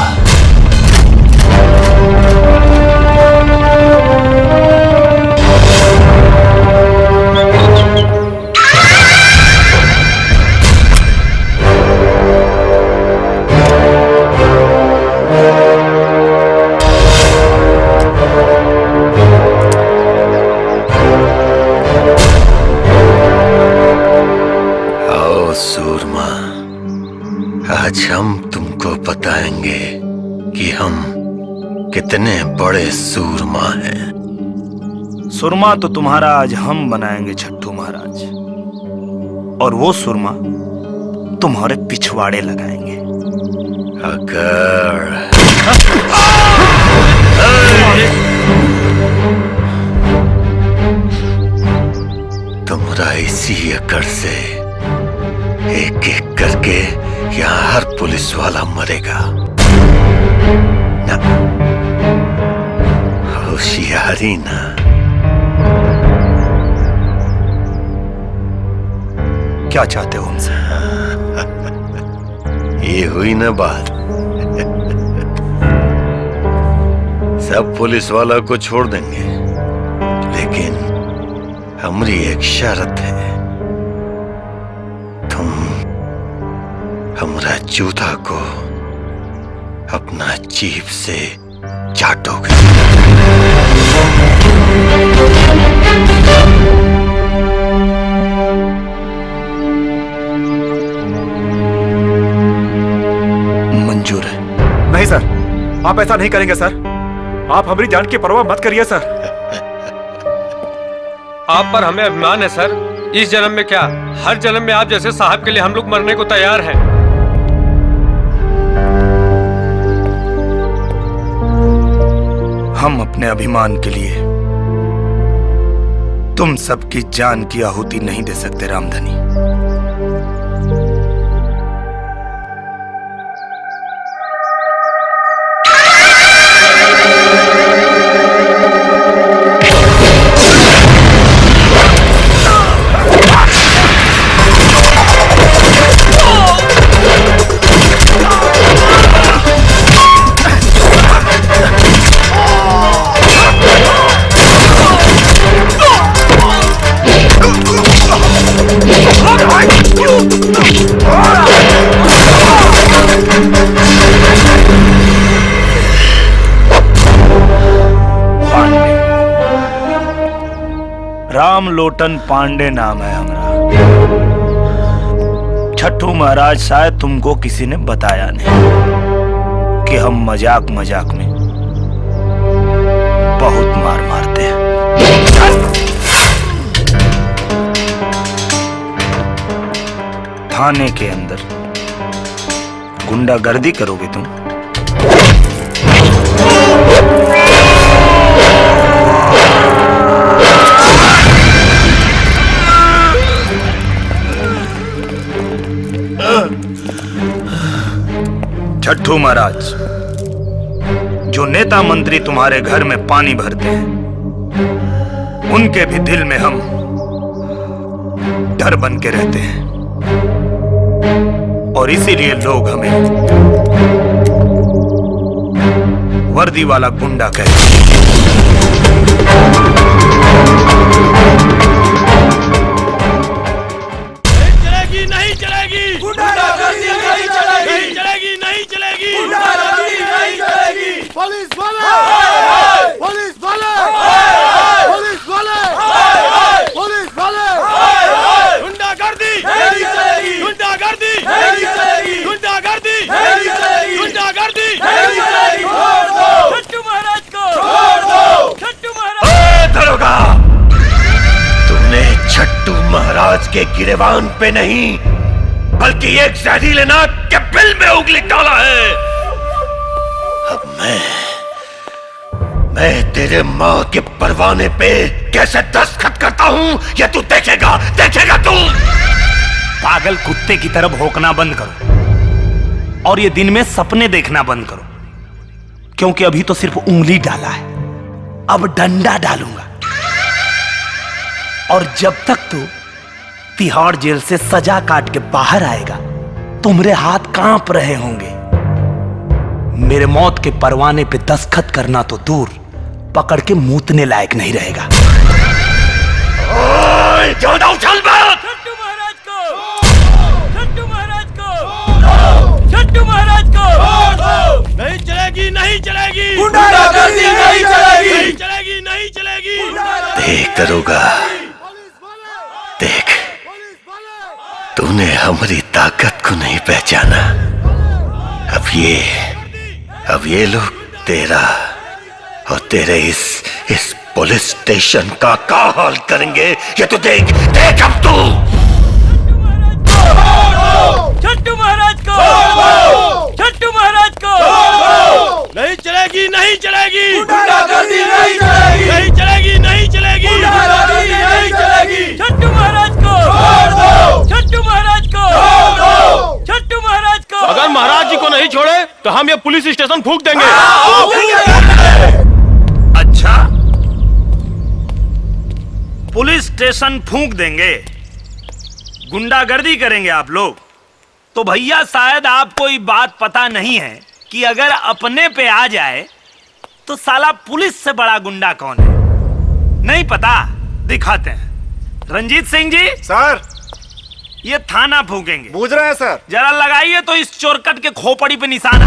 सूरमा, आज हम तुमको बताएंगे कि हम कितने बड़े सूरमा हैं। सुरमा तो तुम्हारा आज हम बनाएंगे छट्टू महाराज, और वो सुरमा तुम्हारे पिछवाड़े लगाएंगे। अगर तुम्हारा इसी अकड़ से एक एक करके यहाँ हर पुलिस वाला मरेगा ना। होशियारी ना। क्या चाहते हो हमसे? ये हुई ना बात। सब पुलिस वाला को छोड़ देंगे, लेकिन हमारी एक शर्त है, हमारा जूता को अपना जीभ से चाटोगे। मंजूर है? नहीं सर, आप ऐसा नहीं करेंगे सर। आप हमारी जान की परवाह मत करिए सर। आप पर हमें अभिमान है सर। इस जन्म में क्या, हर जन्म में आप जैसे साहब के लिए हम लोग मरने को तैयार हैं। हम अपने अभिमान के लिए तुम सबकी जान की आहुति नहीं दे सकते रामधनी। रामलोटन पांडे नाम है हमारा। छट्टू महाराज, शायद तुमको किसी ने बताया नहीं कि हम मजाक मजाक में बहुत मार मारते हैं। थाने के अंदर गुंडागर्दी करोगे तुम? छट्टू महाराज, जो नेता मंत्री तुम्हारे घर में पानी भरते हैं, उनके भी दिल में हम डर बन के रहते हैं, और इसीलिए लोग हमें वर्दी वाला गुंडा कहते हैं। चलेगी नहीं चलेगी, गुंडागर्दी नहीं चलेगी, चलेगी नहीं चलेगी, गुंडागर्दी नहीं चलेगी। पुलिस वाले, पुलिस वाले, पुलिस वाले, पुलिस वाले, गुंडागर्दी नहीं चलेगी, गुंडागर्दी नहीं चलेगी, गुंडागर्दी नहीं चलेगी, गुंडागर्दी नहीं चलेगी। छोड़ दो छट्टू महाराज को, छोड़ दो छट्टू महाराज। दरोगा, तुमने छट्टू महाराज के गिरेबान पे नहीं, बल्कि एक जहरीले नाग के बिल में उंगली डाला है। अब मैं तेरे माँ के परवाने पे कैसे दस्तखत करता हूँ, ये तू देखेगा, देखेगा तू। पागल कुत्ते की तरह भौंकना बंद करो। और ये दिन में सपने देखना बंद करो, क्योंकि अभी तो सिर्फ उंगली डाला है, अब डंडा डालूंगा। और जब तक तू तिहाड़ जेल से सजा काट के बाहर आएगा, तुम्हारे हाथ कांप रहे होंगे। मेरे मौत के परवाने पे दस्तखत करना तो दूर, पकड़ के मूतने लायक नहीं रहेगा। ज्यादा उछल मत। छट्टू महाराज को, छट्टू महाराज को, छट्टू महाराज को। नहीं चलेगी, नहीं चलेगी, गुंडागर्दी नहीं चलेगी, नहीं चलेगी, नहीं चलेगी। देख दरोगा, देख, तूने हमारी ताकत को नहीं पहचाना। अब ये लोग तेरा और तेरे इस पुलिस स्टेशन का क्या हाल करेंगे, ये तो देख अब तू। छट्टू महाराज को, छट्टू महाराज को। नहीं चलेगी, नहीं चलेगी, गुंडागर्दी नहीं चलेगी, नहीं चलेगी, नहीं चलेगी, गुंडागर्दी नहीं चलेगी। छट्टू महाराज को, छट्टू महाराज को, छट्टू महाराज को। अगर महाराज जी को नहीं छोड़े तो हम ये पुलिस स्टेशन फूंक देंगे। अच्छा, पुलिस स्टेशन फूंक देंगे, गुंडागर्दी करेंगे आप लोग? तो भैया शायद आपको ये बात पता नहीं है कि अगर अपने पे आ जाए तो साला पुलिस से बड़ा गुंडा कौन है। नहीं पता? दिखाते हैं। रंजीत सिंह जी सर, ये थाना फूकेंगे। बूझ रहे हैं सर। जरा लगाइए तो इस चोरकट के खोपड़ी पे निशाना।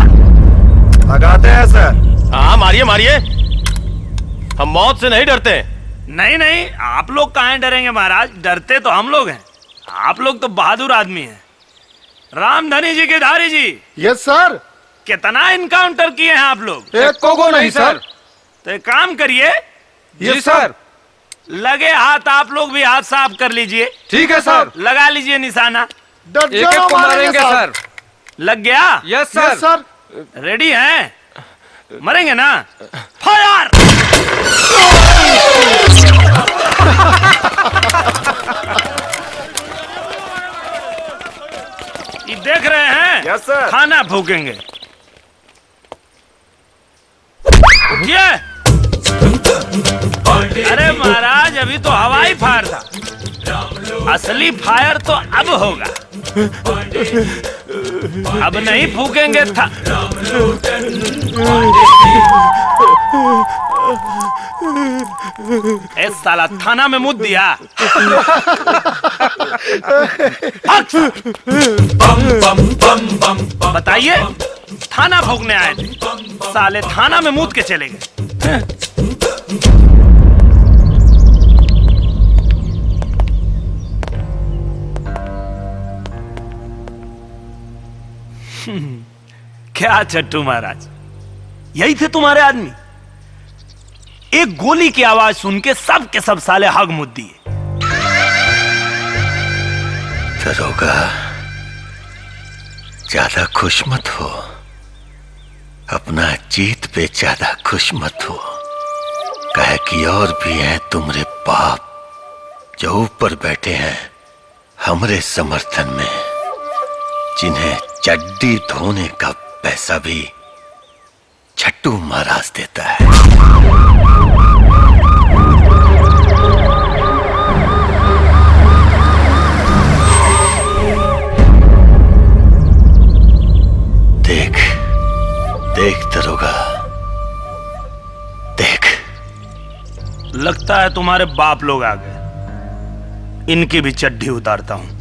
लगाते हैं सर। हाँ मारिए मारिए, हम मौत से नहीं डरते। नहीं नहीं, आप लोग काहे डरेंगे महाराज, डरते तो हम लोग हैं। आप लोग तो बहादुर आदमी हैं। रामधनी जी के धारी जी। Yes sir. कितना इनकाउंटर किए हैं आप लोग? एक को नहीं सर। तो एक काम करिए। जी सर। लगे हाथ आप लोग भी हाथ साफ कर लीजिए। ठीक है सर। लगा लीजिए निशाना। एक को मारेंगे सर। लग गया? Yes sir. रेडी हैं? मरेंगे ना? फायर! ये देख रहे हैं? Yes sir. खाना फूकेंगे। उठिए। अरे महाराज, अभी तो हवाई फायर था, असली फायर तो अब होगा। अब नहीं फूकेंगे था। ए साला, थाना में मुद दिया। बताइए, थाना फूकने आए थे, साले थाना में मुद के चले गए। क्या छट्टू महाराज, यही थे तुम्हारे आदमी? एक गोली की आवाज सुन के सब के सब साले हग मुद दिए। दरोगा, ज्यादा खुश मत हो, अपना जीत पे ज्यादा खुश मत हो। कहे कि और भी हैं तुम्हारे बाप जो ऊपर बैठे हैं हमरे समर्थन में, जिन्हें चड्डी धोने का पैसा भी छट्टू महाराज देता है। देख देख दरोगा, देख। लगता है तुम्हारे बाप लोग आ गए। इनकी भी चड्डी उतारता हूं।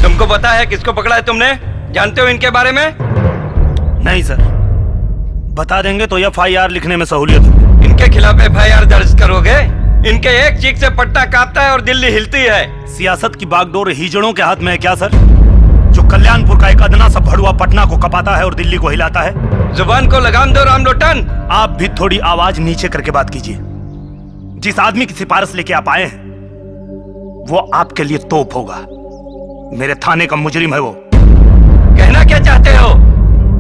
तुमको पता है किसको पकड़ा है तुमने? जानते हो इनके बारे में? नहीं सर, बता देंगे तो FIR लिखने में सहूलियत होगी। इनके खिलाफ FIR दर्ज करोगे? इनके एक चीख से पट्टा कांपता है और दिल्ली हिलती है। सियासत की बागडोर हिजड़ों के हाथ में है क्या सर, जो कल्याणपुर का एक अदना सा भड़ुआ पटना को कपाता है और दिल्ली को हिलाता है? जुबान को लगाम दो राम लोटन। आप भी थोड़ी आवाज नीचे करके बात कीजिए। जिस आदमी की सिफारिश लेके आप आए हैं वो आपके लिए तोप होगा। मेरे थाने का मुजरिम है वो। कहना क्या चाहते हो?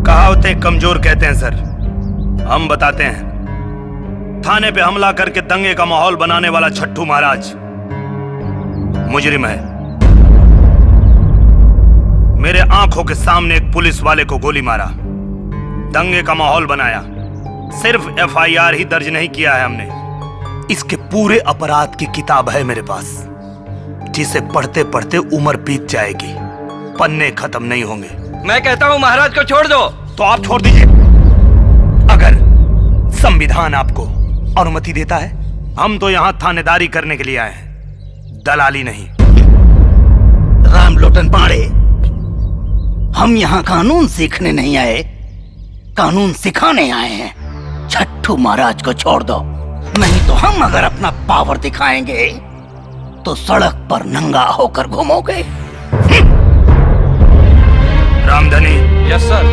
कहावतें कमजोर कहते हैं सर, हम बताते हैं। थाने पे हमला करके दंगे का माहौल बनाने वाला छट्टू महाराज मुजरिम है। मेरे आंखों के सामने एक पुलिस वाले को गोली मारा, दंगे का माहौल बनाया। सिर्फ FIR ही दर्ज नहीं किया है हमने, इसके पूरे अपराध की किताब है मेरे पास, जिसे पढ़ते पढ़ते उम्र बीत जाएगी, पन्ने खत्म नहीं होंगे। मैं कहता हूँ महाराज को छोड़ दो। तो आप छोड़ दीजिए, अगर संविधान आपको अनुमति देता है। हम तो यहाँ थानेदारी करने के लिए आए हैं, दलाली नहीं। राम लोटन पाड़े, हम यहाँ कानून सीखने नहीं आए, कानून सिखाने आए हैं। छट्टू महाराज को छोड़ दो, नहीं तो हम अगर अपना पावर दिखाएंगे तो सड़क पर नंगा होकर घूमोगे। रामधनी। Yes sir.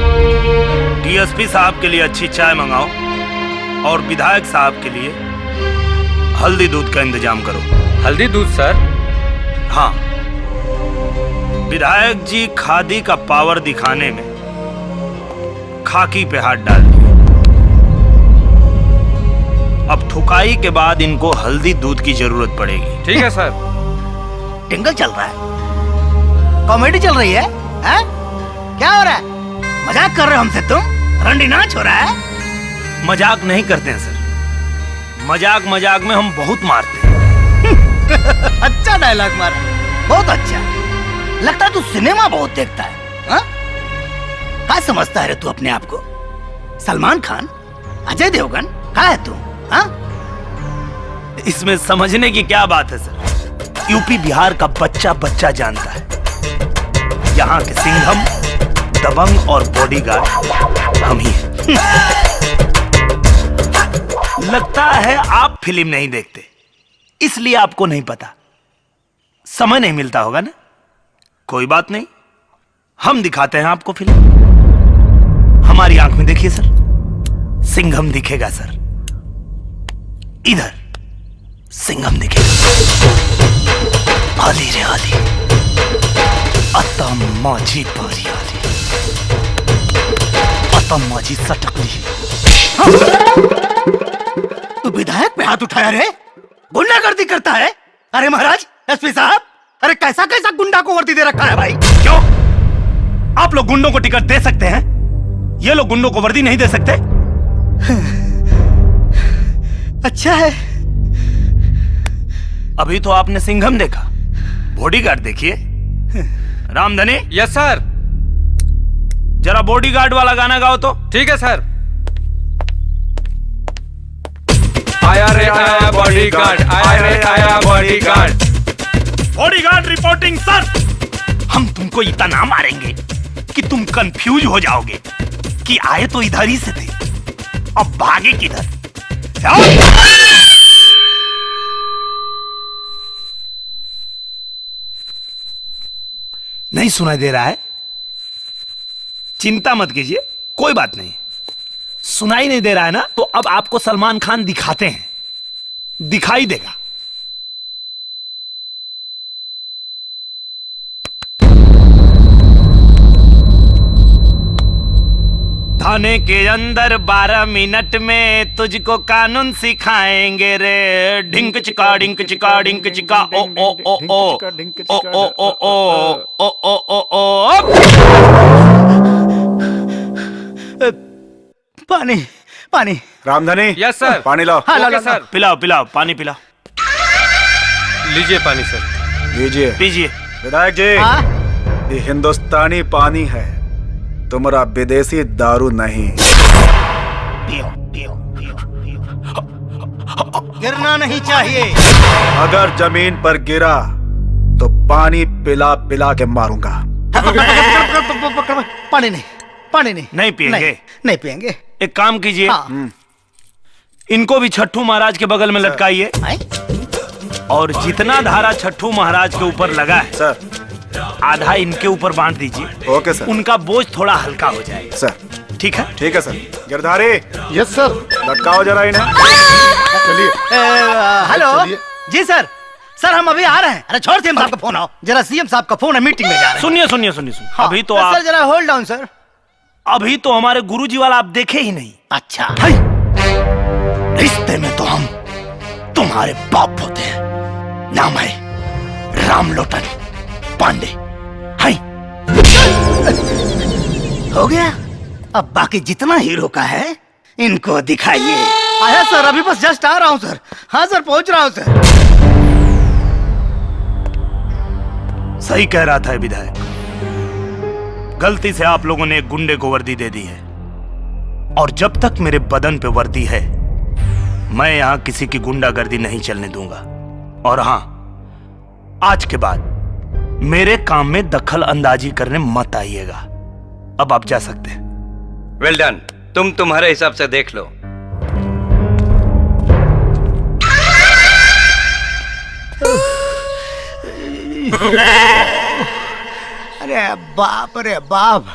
DSP साहब के लिए अच्छी चाय मंगाओ और विधायक साहब के लिए हल्दी दूध का इंतजाम करो। हल्दी दूध सर? हाँ, विधायक जी खादी का पावर दिखाने में खाकी पे हाथ डाल दिए। अब थुकाई के बाद इनको हल्दी दूध की जरूरत पड़ेगी। ठीक है सर। टिंगल चल रहा है, कॉमेडी चल रही है, हैं? क्या हो रहा है? मजाक कर रहे हो हमसे तुम? रंडी नाच हो रहा है? मजाक नहीं करते हैं सर, मजाक मजाक में हम बहुत मारते हैं। अच्छा डायलॉग मारा, बहुत अच्छा। लगता है तू सिनेमा बहुत देखता है, हाँ? क्या समझता है रे तू अपने आप को? सलमान खान, अजय देवगन, क्या है तू? हाँ? इसमें समझने की क्या बात है सर? यूपी बिहार का बच्चा बच्चा जानता है, यहाँ के सिंघम, दबंग और बॉडीगार्ड हम ही हैं। लगता है आप फिल्म नहीं देखते, इसलिए आपको नहीं पता, समय नहीं मिलता होगा ना। कोई बात नहीं, हम दिखाते हैं आपको फिल्म। हमारी आंख में देखिए सर, सिंघम दिखेगा सर, इधर सिंघम दिखेगा। आली रे आली, अत्ता माझी पारी आली, अत्ता माझी सटकली। तू विधायक पे हाथ उठाया रे? गुंडागर्दी करता है? अरे महाराज, SP साहब, अरे कैसा कैसा गुंडा को वर्दी दे रखा है भाई? क्यों? आप लोग गुंडों को टिकट दे सकते हैं, ये लोग गुंडों को वर्दी नहीं दे सकते? अच्छा है। अभी तो आपने सिंघम देखा, बॉडीगार्ड देखिए। रामधनी। Yes sir. जरा बॉडीगार्ड वाला गाना गाओ तो। ठीक है सर। आया रे आया बॉडीगार्ड, आया रे आया बॉडीगार्ड। Bodyguard reporting sir. हम तुमको इतना मारेंगे कि तुम कंफ्यूज हो जाओगे कि आए तो इधर ही से थे, अब भागे किधर। नहीं सुनाई दे रहा है? चिंता मत कीजिए, कोई बात नहीं। सुनाई नहीं दे रहा है ना, तो अब आपको सलमान खान दिखाते हैं, दिखाई देगा। थाने के अंदर 12 मिनट में तुझको कानून सिखाएंगे रे। ढिंक चिका डिंक चिका डिंक चिका ओ ओ ओ ओ ओ ओ ओ ओ ओ ओ ओ। पानी पानी। रामधनी। Yes sir. पानी लाओ। हाँ, ओके सर। पिलाओ पिलाओ, पानी पिलाओ। लीजिए पानी सर। लीजिए। पीजिए। विधायक जी, ये हिंदुस्तानी पानी है, तुम्हारा विदेशी दारू नहीं। पियो पियो पियो पियो। गिरना नहीं चाहिए। अगर जमीन पर गिरा तो पानी पिला पिला के मारूंगा। पानी नहीं, पानी नहीं। नहीं पिएंगे? नहीं पिएंगे। एक काम कीजिए, हाँ। इनको भी छट्टू महाराज के बगल में लटकाइए, और जितना धारा छट्टू महाराज के ऊपर लगा है सर, आधा इनके ऊपर बांट दीजिए। Okay sir. उनका बोझ थोड़ा हल्का हो जाएगा सर। ठीक है? ठीक है सर। गिरधारी। Yes sir. लटकाओ जरा इन्हें। चलिए। हेलो चलिए। जी सर, सर हम अभी आ रहे हैं। अरे छोड़ CM साहब का फोन आओ, जरा CM साहब का फोन है, मीटिंग में जा रहे हैं। सुनिए सुनिए सुनिए सुनिए। हाँ, अभी तो सर आप जरा होल्ड डाउन सर। अभी तो हमारे गुरुजी वाला आप देखे ही नहीं। अच्छा, रिश्ते में तो तुम्हारे बाप होते हैं। नाम है रामलोटन पांडे। हाय हो गया। अब बाकी जितना हीरो का है इनको दिखाइए। आया सर, अभी बस जस्ट आ रहा हूँ सर। हाँ सर, पहुंच रहा हूँ सर। सही कह रहा था विधायक, गलती से आप लोगों ने एक गुंडे को वर्दी दे दी है, और जब तक मेरे बदन पे वर्दी है मैं यहां किसी की गुंडागर्दी नहीं चलने दूंगा। और हां, आज के बाद मेरे काम में दखल अंदाजी करने मत आइएगा। अब आप जा सकते हैं। Well done. तुम तुम्हारे हिसाब से देख लो। अरे बाप रे बाप,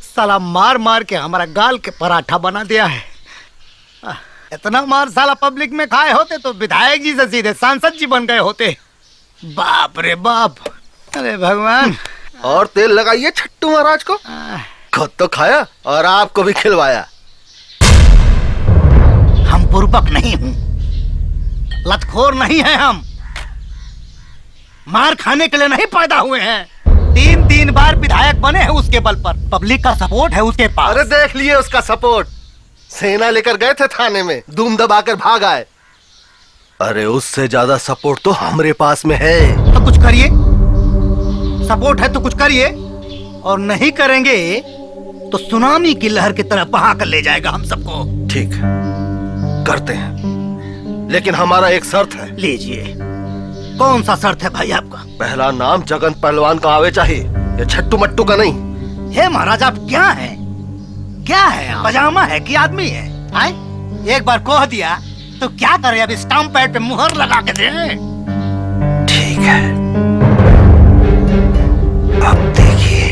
साला मार मार के हमारा गाल के पराठा बना दिया है। इतना मार साला पब्लिक में खाए होते तो विधायक जी से सीधे सांसद जी बन गए होते। बाप रे बाप, अरे भगवान। और तेल लगाइए छट्टू महाराज को। खुद तो खाया और आपको भी खिलवाया। हम बुर्बक नहीं हूं, लतखोर नहीं है हम। मार खाने के लिए नहीं पैदा हुए हैं। 3 बार विधायक बने हैं उसके बल पर। पब्लिक का सपोर्ट है उसके पास। अरे देख लिए उसका सपोर्ट। सेना लेकर गए थे थाने में, धूम दबाकर भाग आए। अरे उससे ज्यादा सपोर्ट तो हमारे पास में है। तो कुछ करिए। सपोर्ट है तो कुछ करिए, और नहीं करेंगे तो सुनामी की लहर की तरह बहा कर ले जाएगा हम सबको। ठीक करते हैं, लेकिन हमारा एक शर्त है। लीजिए। कौन सा शर्त है भाई आपका? पहला नाम जगन पहलवान का आवे चाहिए, ये छट्टू मट्टू का नहीं। हे महाराज, आप क्या हैं? क्या है? पजामा है कि आदमी है? आए? एक बार कह दिया तो क्या करे? अब स्टाम्प पैड पे मुहर लगा के दे। ठीक है, अब देखिए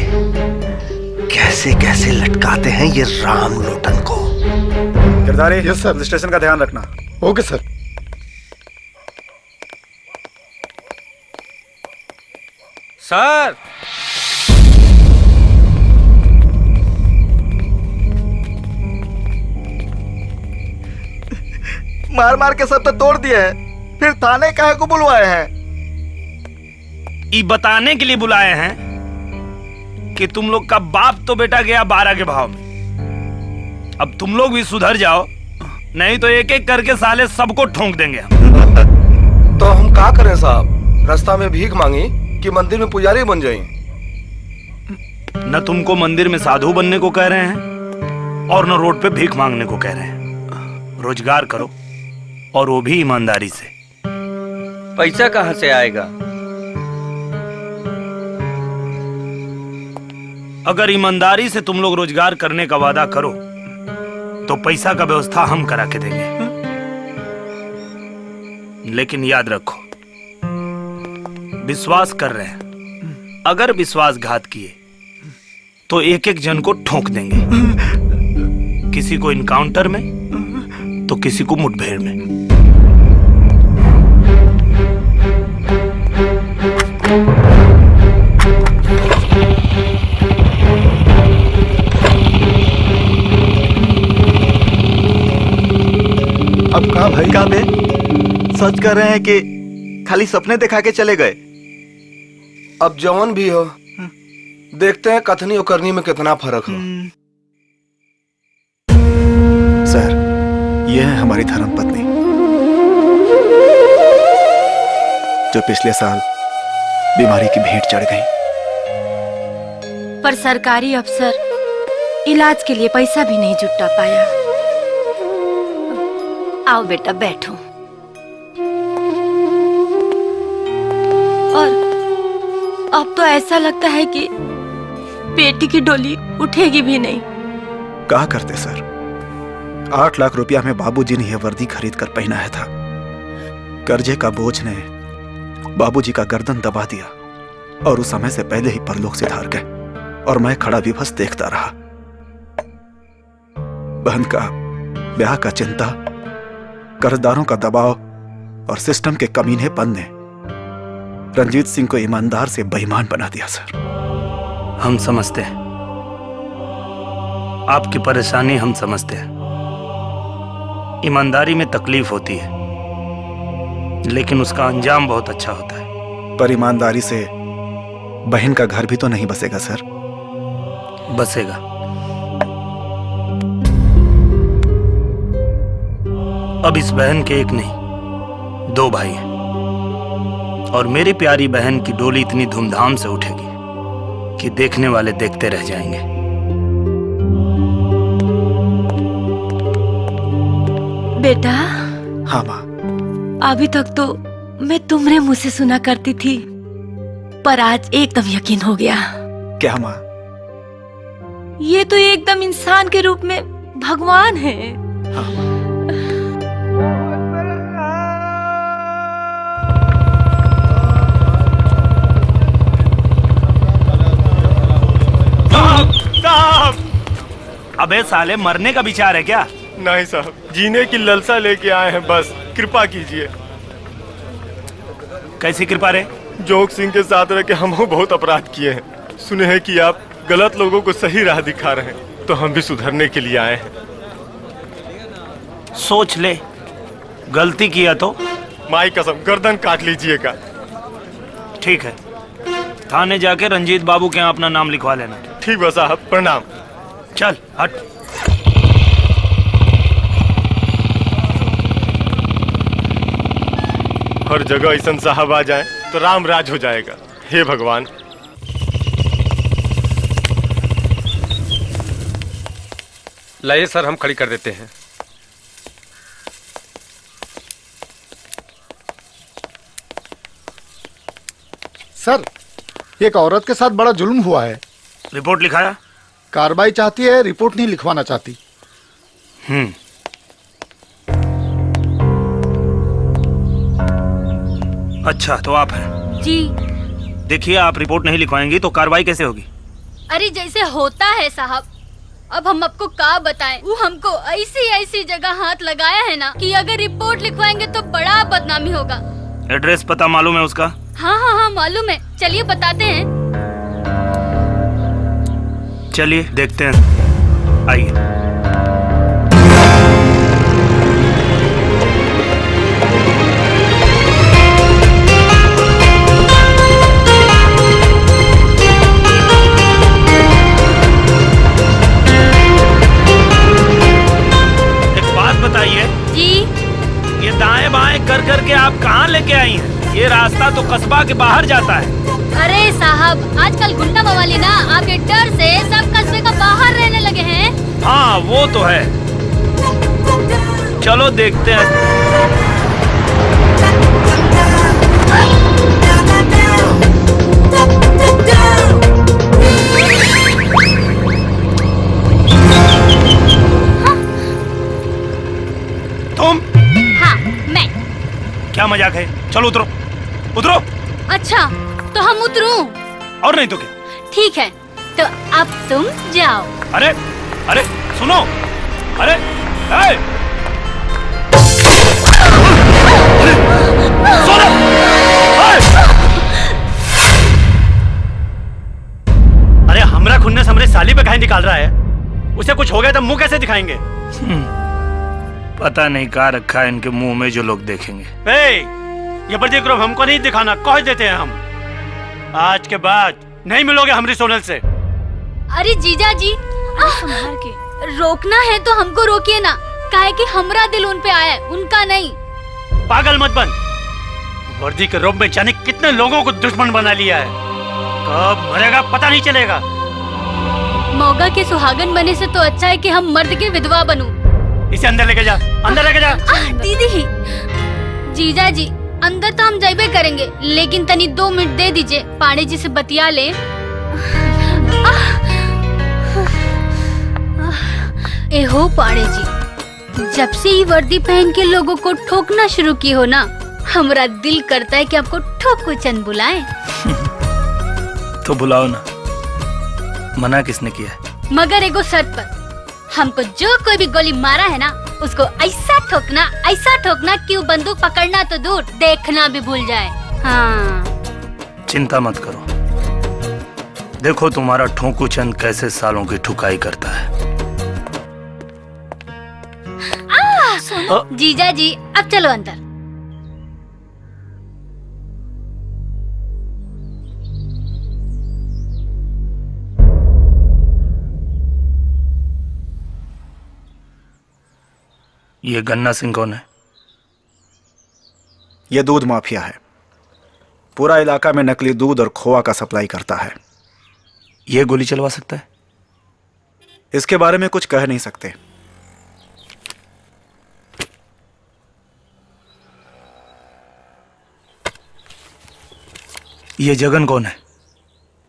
कैसे कैसे लटकाते हैं ये रामलोटन को। गिरधारी, यस सर, स्टेशन का ध्यान रखना। Okay sir. सर, मार मार के सब तो तोड़ दिए हैं, फिर थाने काहे को बुलवाए हैं? ये बताने के लिए बुलाए हैं कि तुम लोग का बाप तो बेटा गया 12 के भाव में। अब तुम लोग भी सुधर जाओ, नहीं तो एक एक करके साले सबको ठोंक देंगे हम। तो हम क्या करें साहब? रास्ता में भीख मांगी कि मंदिर में पुजारी बन जाएं? न तुमको मंदिर में साधु बनने को कह रहे हैं और न रोड पे भीख मांगने को कह रहे हैं। रोजगार करो, और वो भी ईमानदारी से। पैसा कहाँ से आएगा? अगर ईमानदारी से तुम लोग रोजगार करने का वादा करो तो पैसा का व्यवस्था हम करा के देंगे। लेकिन याद रखो, विश्वास कर रहे हैं, अगर विश्वासघात किए तो एक एक जन को ठोक देंगे। किसी को इनकाउंटर में तो किसी को मुठभेड़ में। अब कहा भाई? कहा बे? सच कर रहे हैं कि खाली सपने दिखा के चले गए? अब जवान भी हो, देखते हैं कथनी और करनी में कितना फर्क हो। सर, यह है हमारी धर्मपत्नी, जो पिछले साल बीमारी की भेंट चढ़ गई। पर सरकारी अफसर इलाज के लिए पैसा भी नहीं जुटा पाया। आओ बेटा, बैठो। और अब तो ऐसा लगता है कि बेटी की डोली उठेगी भी नहीं। कहा करते सर, 8 लाख रुपया में बाबूजी ने यह वर्दी खरीद कर पहनाया था। कर्जे का बोझ ने बाबूजी का गर्दन दबा दिया और उस समय से पहले ही परलोक से धार गए, और मैं खड़ा विभस देखता रहा। बहन का ब्याह का चिंता, कर्जदारों का दबाव और सिस्टम के कमीनेपन ने रंजीत सिंह को ईमानदार से बेईमान बना दिया सर। हम समझते हैं आपकी परेशानी, हम समझते हैं। ईमानदारी में तकलीफ होती है, लेकिन उसका अंजाम बहुत अच्छा होता है। पर ईमानदारी से बहन का घर भी तो नहीं बसेगा सर। बसेगा। अब इस बहन के एक नहीं 2 भाई हैं और मेरी प्यारी बहन की डोली इतनी धूमधाम से उठेगी कि देखने वाले देखते रह जाएंगे। बेटा। हाँ माँ। अभी तक तो मैं तुम्हारे मुंह से सुना करती थी, पर आज एकदम यकीन हो गया। क्या माँ? ये तो एकदम इंसान के रूप में भगवान है। हाँ। साहब! अबे साले, मरने का विचार है क्या? नहीं साहब, जीने की ललसा लेके आए हैं, बस कृपा कीजिए। कैसी कृपा रे? जोग सिंह के साथ रह के हम बहुत अपराध किए हैं। सुने हैं कि आप गलत लोगों को सही राह दिखा रहे हैं, तो हम भी सुधरने के लिए आए हैं। सोच ले, गलती किया तो माई कसम गर्दन काट लीजिएगा। ठीक है, थाने जाके रंजीत बाबू के यहाँ अपना नाम लिखवा लेना। ठीक है साहब, प्रणाम। चल हट। हर जगह ऐसा साहब आ जाए तो राम राज हो जाएगा। हे भगवान। लाइए सर, हम खड़ी कर देते हैं। सर, एक औरत के साथ बड़ा जुल्म हुआ है। रिपोर्ट लिखाया? कार्रवाई चाहती है, रिपोर्ट नहीं लिखवाना चाहती। अच्छा, तो आप हैं? जी। देखिए, आप रिपोर्ट नहीं लिखवाएंगी तो कार्रवाई कैसे होगी? अरे जैसे होता है साहब, अब हम आपको क्या बताएं। वो हमको ऐसी ऐसी जगह हाथ लगाया है ना कि अगर रिपोर्ट लिखवाएंगे तो बड़ा बदनामी होगा। एड्रेस पता मालूम है उसका? हाँ हाँ हाँ मालूम है, चलिए बताते हैं। चलिए देखते हैं, आइए। एक बात बताइए जी, ये दाएं बाएं कर कर के आप कहाँ लेके आई हैं? ये रास्ता तो कस्बा के बाहर जाता है। अरे साहब, आजकल गुंडा मवाली ना आपके डर से सब कस्बे का बाहर रहने लगे हैं। हाँ वो तो है, चलो देखते हैं। तुम? हाँ मैं। क्या मजाक है? चलो उतरो, उतरो। अच्छा तो हम उतरूं? और नहीं तो क्या? ठीक है, तो अब तुम जाओ। अरे अरे सुनो, अरे अरे हमरा खुन्ने से हमरे साली पे काहे निकाल रहा है? उसे कुछ हो गया तो मुंह कैसे दिखाएंगे? पता नहीं कहाँ रखा है इनके मुंह में जो लोग देखेंगे। ये प्रतिक्रोध हमको नहीं दिखाना, कह देते हैं हम। आज के बाद नहीं मिलोगे हमरी सोनल से। अरे जीजा जी, संभाल के रोकना है तो हमको रोकिए ना, काहे कि हमरा दिल उन पे आया है, उनका नहीं। पागल मत बन। वर्दी के रूप में जाने कितने लोगों को दुश्मन बना लिया है। कब मरेगा पता नहीं चलेगा। मौगा के सुहागन बने से तो अच्छा है कि हम मर्द के विधवा बनूं। इसे अंदर लेके जा, अंदर लेके जा। दीदी, जीजा जी अंदर तो हम जाइबे करेंगे, लेकिन तनी 2 मिनट दे दीजिए, पांडे जी से बतिया ले। एहो पांडे जी, जब से ये वर्दी पहन के लोगों को ठोकना शुरू की हो ना, हमारा दिल करता है कि आपको ठोको चंद बुलाएं। तो बुलाओ ना, मना किसने किया है? मगर एगो शर्त पर, हमको जो कोई भी गोली मारा है ना, उसको ऐसा ठोकना कि वो बंदूक पकड़ना तो दूर, देखना भी भूल जाए। हाँ। चिंता मत करो, देखो तुम्हारा ठोकू चंद कैसे सालों की ठुकाई करता है। जीजा जी अब चलो अंदर। ये गन्ना सिंह कौन है? ये दूध माफिया है। पूरा इलाका में नकली दूध और खोआ का सप्लाई करता है। ये गोली चलवा सकता है? इसके बारे में कुछ कह नहीं सकते। ये जगन कौन है?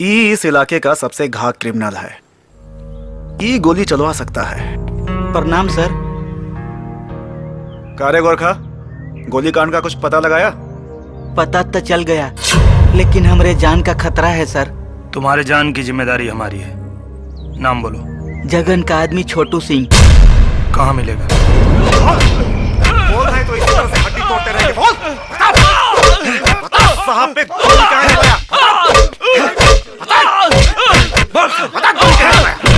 ई इस इलाके का सबसे घात क्रिमिनल है। ई गोली चलवा सकता है। प्रणाम सर। कारे गोरखा, गोली कांड का कुछ पता लगाया? पता तो चल गया, लेकिन हमरे जान का खतरा है सर। तुम्हारे जान की जिम्मेदारी हमारी है। नाम बोलो। जगन का आदमी छोटू सिंह। कहाँ मिलेगा? बोल रहे तो इसी तरह से हड्डी तोड़ते रहेंगे। बोल, बता साहब पे गोली कहाँ लगाया?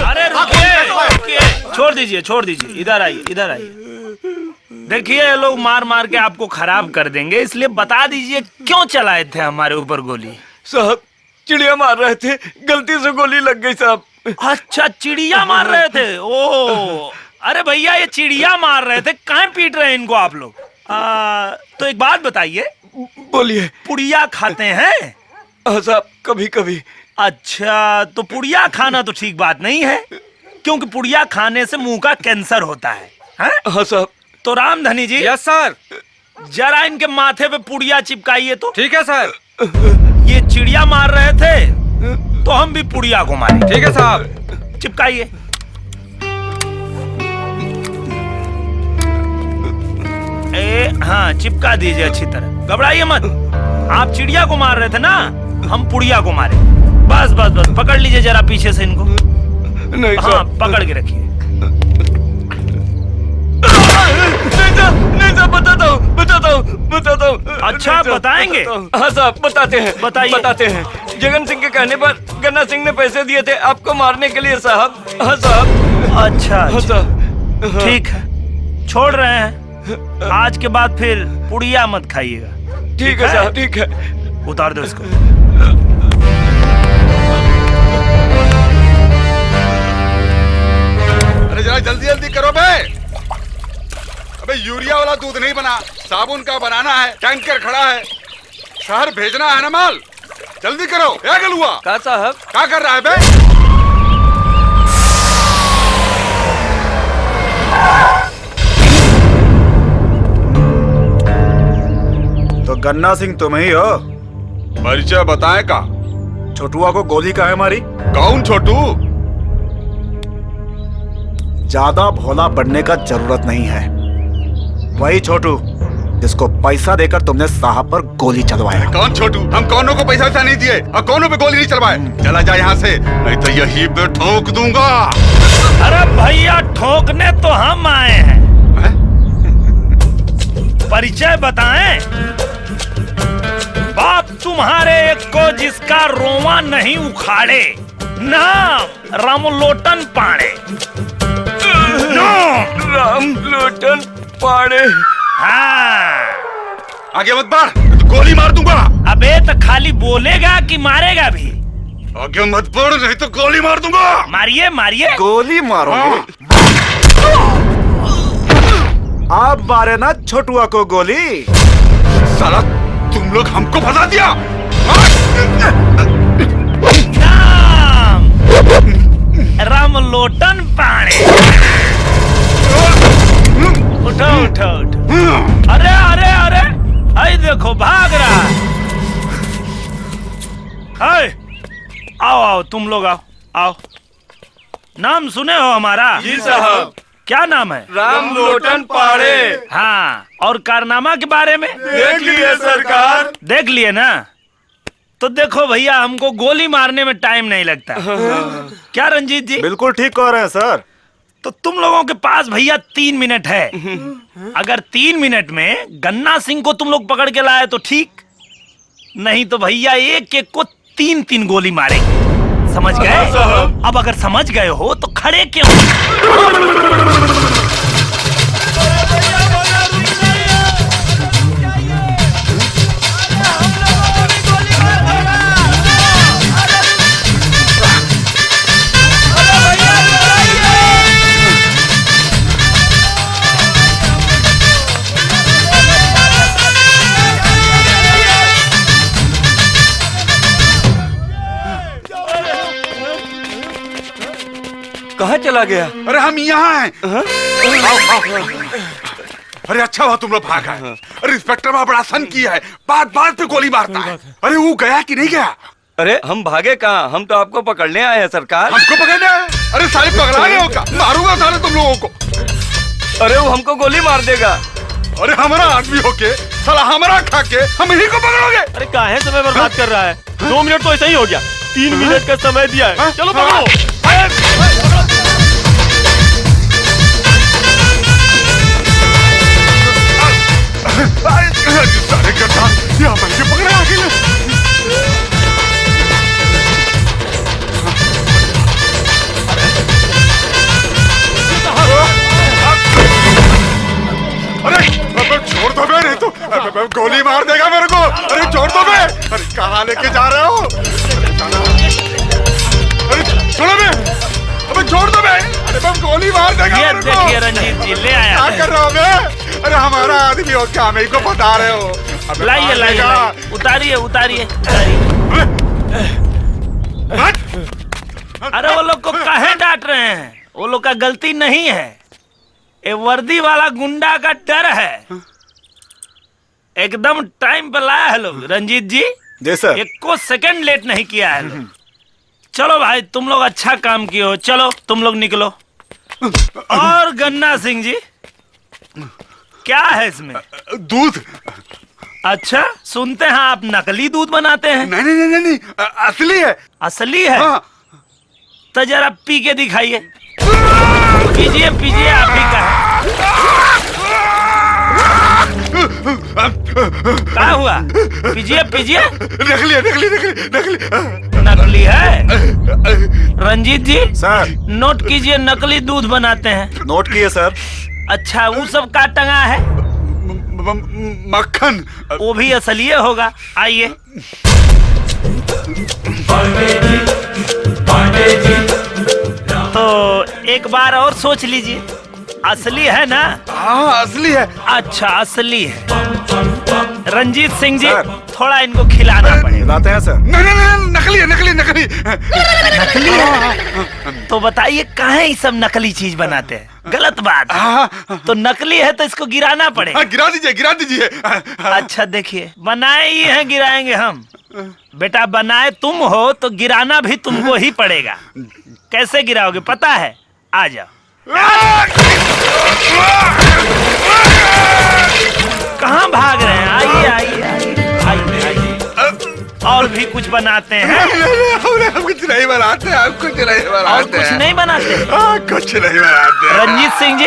अरे रुकिए, छोड़ दीजिए, इधर आइए। देखिए ये लोग मार मार के आपको खराब कर देंगे, इसलिए बता दीजिए क्यों चलाए थे हमारे ऊपर गोली? साहब चिड़िया मार रहे थे, गलती से गोली लग गई साहब। अच्छा चिड़िया मार रहे थे? ओ अरे भैया ये चिड़िया मार रहे थे, कहाँ पीट रहे हैं इनको आप लोग? तो एक बात बताइए। बोलिए। पुड़िया खाते हैं? साहब कभी कभी। अच्छा तो पुड़िया खाना तो ठीक बात नहीं है, क्योंकि पुड़िया खाने से मुंह का कैंसर होता है। हाँ साहब। तो रामधनी जी। Yes sir. जरा इनके माथे पे पुड़िया चिपकाइए तो। ठीक है सर। ये चिड़िया मार रहे थे तो हम भी पुड़िया को मारे। ठीक है साहब। चिपकाइए। हाँ चिपका दीजिए अच्छी तरह, घबराइए मत। आप चिड़िया को मार रहे थे ना, हम पुड़िया को मारे। बस पकड़ लीजिए जरा पीछे से इनको। नहीं हाँ पकड़ के रखिए। नहीं साहब बताता हूँ। अच्छा बताएंगे? हाँ साहब बताते हैं। जगन सिंह के कहने पर गन्ना सिंह ने पैसे दिए थे आपको मारने के लिए साहब। हाँ साहब। अच्छा ठीक है, छोड़ रहे हैं। आज के बाद फिर पुड़िया मत खाइएगा। ठीक है साहब, ठीक है। उतार दो इसको। अरे जरा जल्दी करो बे। अबे यूरिया वाला दूध नहीं बना, साबुन का बनाना है। टैंकर खड़ा है, शहर भेजना है ना माल। जल्दी करो। क्या गलुआ? का साहब क्या कर रहा है बे? तो गन्ना सिंह तुम ही हो? परिचय बताएं का? छोटुआ को गोली काहे मारी? कौन छोटू? ज्यादा भोला बनने का जरूरत नहीं है। वही छोटू जिसको पैसा देकर तुमने साहब पर गोली चलवाया। कौन छोटू? हम कौनों को पैसा वैसा नहीं दिए और कौनों पे गोली नहीं चलवाए। चला जा यहाँ से, नहीं तो यही पे ठोक दूंगा। अरे भैया ठोकने तो हम आए हैं। परिचय बताएं। बाप तुम्हारे एक को जिसका रोमा नहीं उखाड़े, नाम रामलोटन पाड़े। रामलोटन पाड़े। हाँ आगे मत बढ़, तो गोली मार दूंगा। अबे तो खाली बोलेगा कि मारेगा भी? आगे मत बढ़, नहीं तो गोली मार दूंगा। मारिए। गोली मारोगे? आप मारे ना छोटुआ को गोली। साला तुम लोग हमको फंसा दिया। नाम रामलोटन पाड़े। उठो। अरे आई देखो भाग रहा है। आओ तुम लोग आओ। नाम सुने हो हमारा? जी साहब। क्या नाम है? रामलोटन पाड़े। हाँ, और कारनामा के बारे में देख लिए सरकार। देख लिए ना? तो देखो भैया, हमको गोली मारने में टाइम नहीं लगता। क्या रंजीत जी? बिल्कुल ठीक कह रहे हैं सर। तो तुम लोगों के पास भैया 3 मिनट है। अगर 3 मिनट में गन्ना सिंह को तुम लोग पकड़ के लाए तो ठीक, नहीं तो भैया एक को 3 गोली मारेंगे। समझ गए? अब अगर समझ गए हो तो खड़े क्यों? कहाँ चला गया? अरे हम यहाँ हैं। आओ, आओ। अरे अच्छा हुआ तुम लोग भाग आए। अरे इंस्पेक्टर वहाँ बड़ा सन किया है, बात बात पे गोली मारता है। अरे वो गया कि नहीं गया? अरे हम भागे कहाँ, हम तो आपको पकड़ने आए हैं सरकार। हमको पकड़ने आए? अरे साले पकड़ा गए हो क्या? मारूंगा साले तुम लोगों को। अरे वो हमको गोली मार देगा। अरे हमारा आदमी होके साला हमारा खा के हम इन्हीं को पकड़ोगे? अरे काहे समय बर्बाद कर रहा है? 2 मिनट तो ऐसा ही हो गया, 3 मिनट का समय दिया है। चलो पकड़ो। सारे गड्ढा यहाँ पर से पकड़े आगे। अरे छोड़ दो बे, नहीं तो गोली मार देगा मेरे को। अरे छोड़ दो बे। अरे कहाँ लेके जा रहे हो? अरे छोड़ो बे। अबे छोड़ दो बे। अरे बम गोली मार देगा मेरे को। देखिए रंजीत जी, ले आया। क्या कर रहे हो बे? अरे हमारा आदमी हो क्या? मेरे को बता रहे हो? लाइए लाइए, उतारिए उतारिए। अरे वो लोग को काहे डांट रहे हैं? वो लोग का गलती नहीं है, ये वर्दी वाला गुंडा का डर है। एकदम टाइम पे लाया है लोग। रंजीत जी जी सर। 1 सेकंड लेट नहीं किया है लोग। चलो भाई, तुम लोग अच्छा काम किए हो। चलो तुम लोग निकलो। और गन्ना सिंह जी, क्या है इसमें? दूध। अच्छा, सुनते हैं आप नकली दूध बनाते हैं। नहीं नहीं नहीं नहीं, असली है। असली है? हाँ। तो जरा पी के दिखाइए। पीजिए पीजिए, आप ही का क्या हुआ? पीजिए पीजिए। नकली है, नकली नकली नकली नकली है। रंजीत जी सर, नोट कीजिए, नकली दूध बनाते हैं। नोट किए सर। अच्छा, वो सब का टंगा है? मक्खन। वो भी असली होगा। आइए। तो एक बार और सोच लीजिए, असली है ना? हाँ असली है। अच्छा असली है। रंजीत सिंह जी, थोड़ा इनको खिलाना पड़ेगा। खिलाते हैं सर। नहीं नहीं नहीं, नकली है, नकली नकली नकली है। तो बताइए काहे ये सब नकली चीज बनाते हैं? गलत बात है। तो नकली है तो इसको गिराना पड़ेगा। गिरा दीजिए, गिरा दीजिए। अच्छा देखिए, बनाए ही हैं, गिराएंगे हम। बेटा बनाए तुम हो तो गिराना भी तुमको ही पड़ेगा। कैसे गिराओगे पता है? आ जाओ। कहाँ भाग रहे हैं? आइए आइए आइए आइए। और भी कुछ बनाते हैं? हम कुछ नहीं बनाते, हम कुछ नहीं बनाते। और कुछ नहीं बनाते? कुछ नहीं बनाते। रंजीत सिंह जी,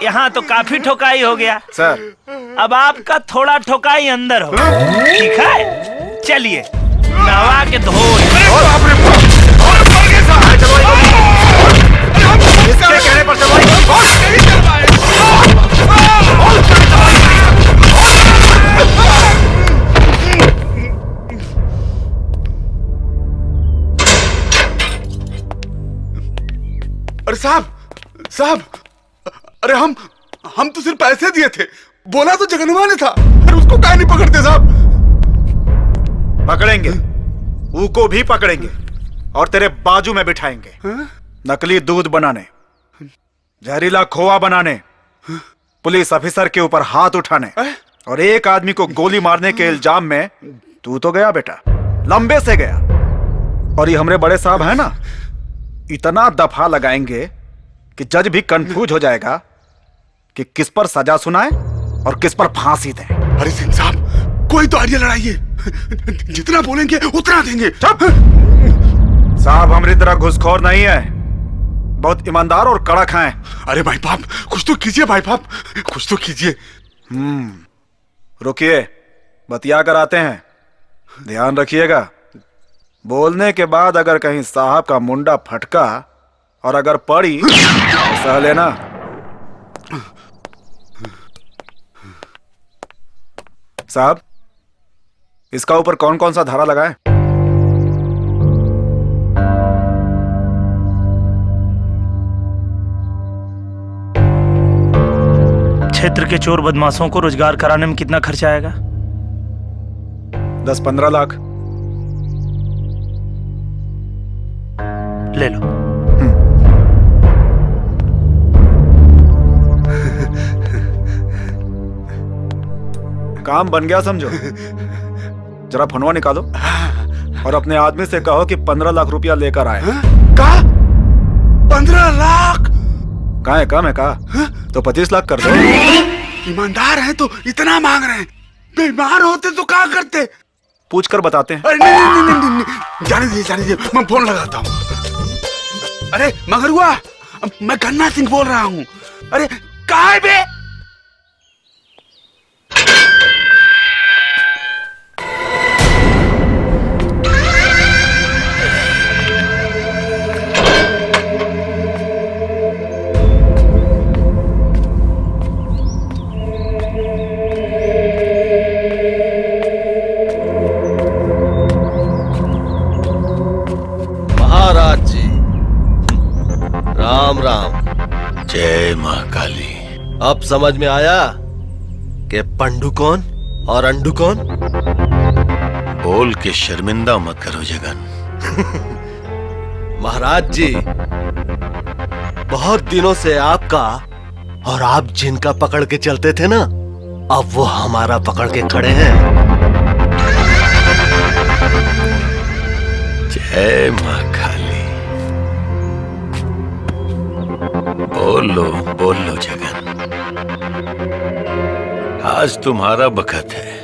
यहाँ तो काफी ठोकाई हो गया सर। अब आपका थोड़ा ठोकाई अंदर हो, ठीक है? चलिए नहवा के धो। कहने पर अरे साहब, अरे हम तो सिर्फ पैसे दिए थे, बोला तो जगनवा ने था। अरे उसको काहे नहीं पकड़ते साहब? पकड़ेंगे, ऊ को भी पकड़ेंगे और तेरे बाजू में बिठाएंगे। नकली दूध बनाने, जहरीला खोआ बनाने, पुलिस ऑफिसर के ऊपर हाथ उठाने और एक आदमी को गोली मारने के इल्जाम में तू तो गया बेटा, लंबे से गया। और ये हमारे बड़े साहब है ना, इतना दफा लगाएंगे कि जज भी कंफ्यूज हो जाएगा कि किस पर सजा सुनाए और किस पर फांसी दे। अरे सिंह साहब, कोई तो आइडिया लड़ाइए, जितना बोलेंगे उतना देंगे। साहब हमारी तरह घुसखोर नहीं है, बहुत ईमानदार और कड़क हैं। अरे भाई बाप, कुछ तो कीजिए भाई बाप, कुछ तो कीजिए। रुकिए, बतिया कर आते हैं, ध्यान रखिएगा। बोलने के बाद अगर कहीं साहब का मुंडा फटका और अगर पड़ी तो सह लेना। साहब, इसका ऊपर कौन कौन सा धारा लगाए? क्षेत्र के चोर बदमाशों को रोजगार कराने में कितना खर्चा आएगा? 10-15 लाख। ले लो। काम बन गया समझो। जरा फोनवा निकालो और अपने आदमी से कहो कि 15 लाख रुपया लेकर आए। का 15 लाख? कहाँ है कम है कहा? तो 25 लाख कर दो। ईमानदार है तो इतना मांग रहे हैं, बीमार होते तो क्या करते? पूछ कर बताते हैं। अरे नहीं, जाने दीजिए, मैं फोन लगाता हूँ। अरे मगर हुआ, मैं गन्ना सिंह बोल रहा हूँ। अरे कहाँ है बे? महाराज जी, राम राम। जय मां काली। अब समझ में आया कि पंडू कौन और अंडू कौन? बोल के शर्मिंदा मत करो जगन। महाराज जी, बहुत दिनों से आपका और आप जिनका पकड़ के चलते थे ना, अब वो हमारा पकड़ के खड़े हैं। जय मां काली। बोल लो जगन। आज तुम्हारा बखत है।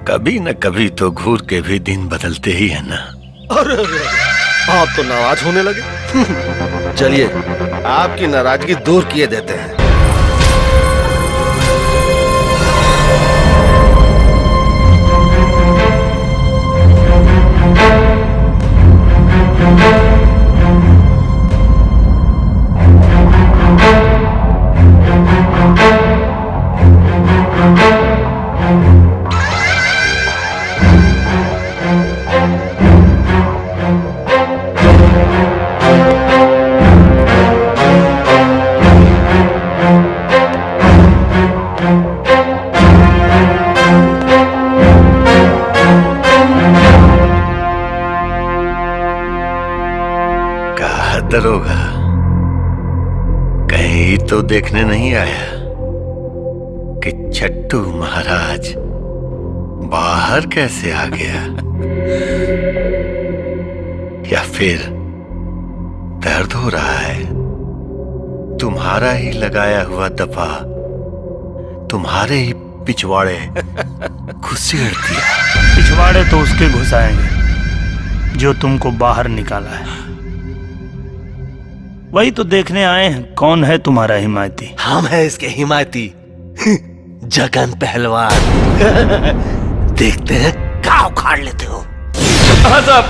कभी न कभी तो घूर के भी दिन बदलते ही है ना। अरे आप तो नाराज होने लगे। चलिए आपकी नाराजगी दूर किए देते हैं। दरोगा कहीं तो देखने नहीं आया कि छट्टू महाराज बाहर कैसे आ गया? या फिर दर्द हो रहा है? तुम्हारा ही लगाया हुआ दफा तुम्हारे ही पिछवाड़े घुसेड़ दिया। पिछवाड़े तो उसके घुसाएंगे जो तुमको बाहर निकाला है। वही तो देखने आए हैं कौन है तुम्हारा हिमायती। हम हैं इसके हिमायती, जगन पहलवान। देखते हैं क्या उखाड़ लेते हो। हाँ साहब,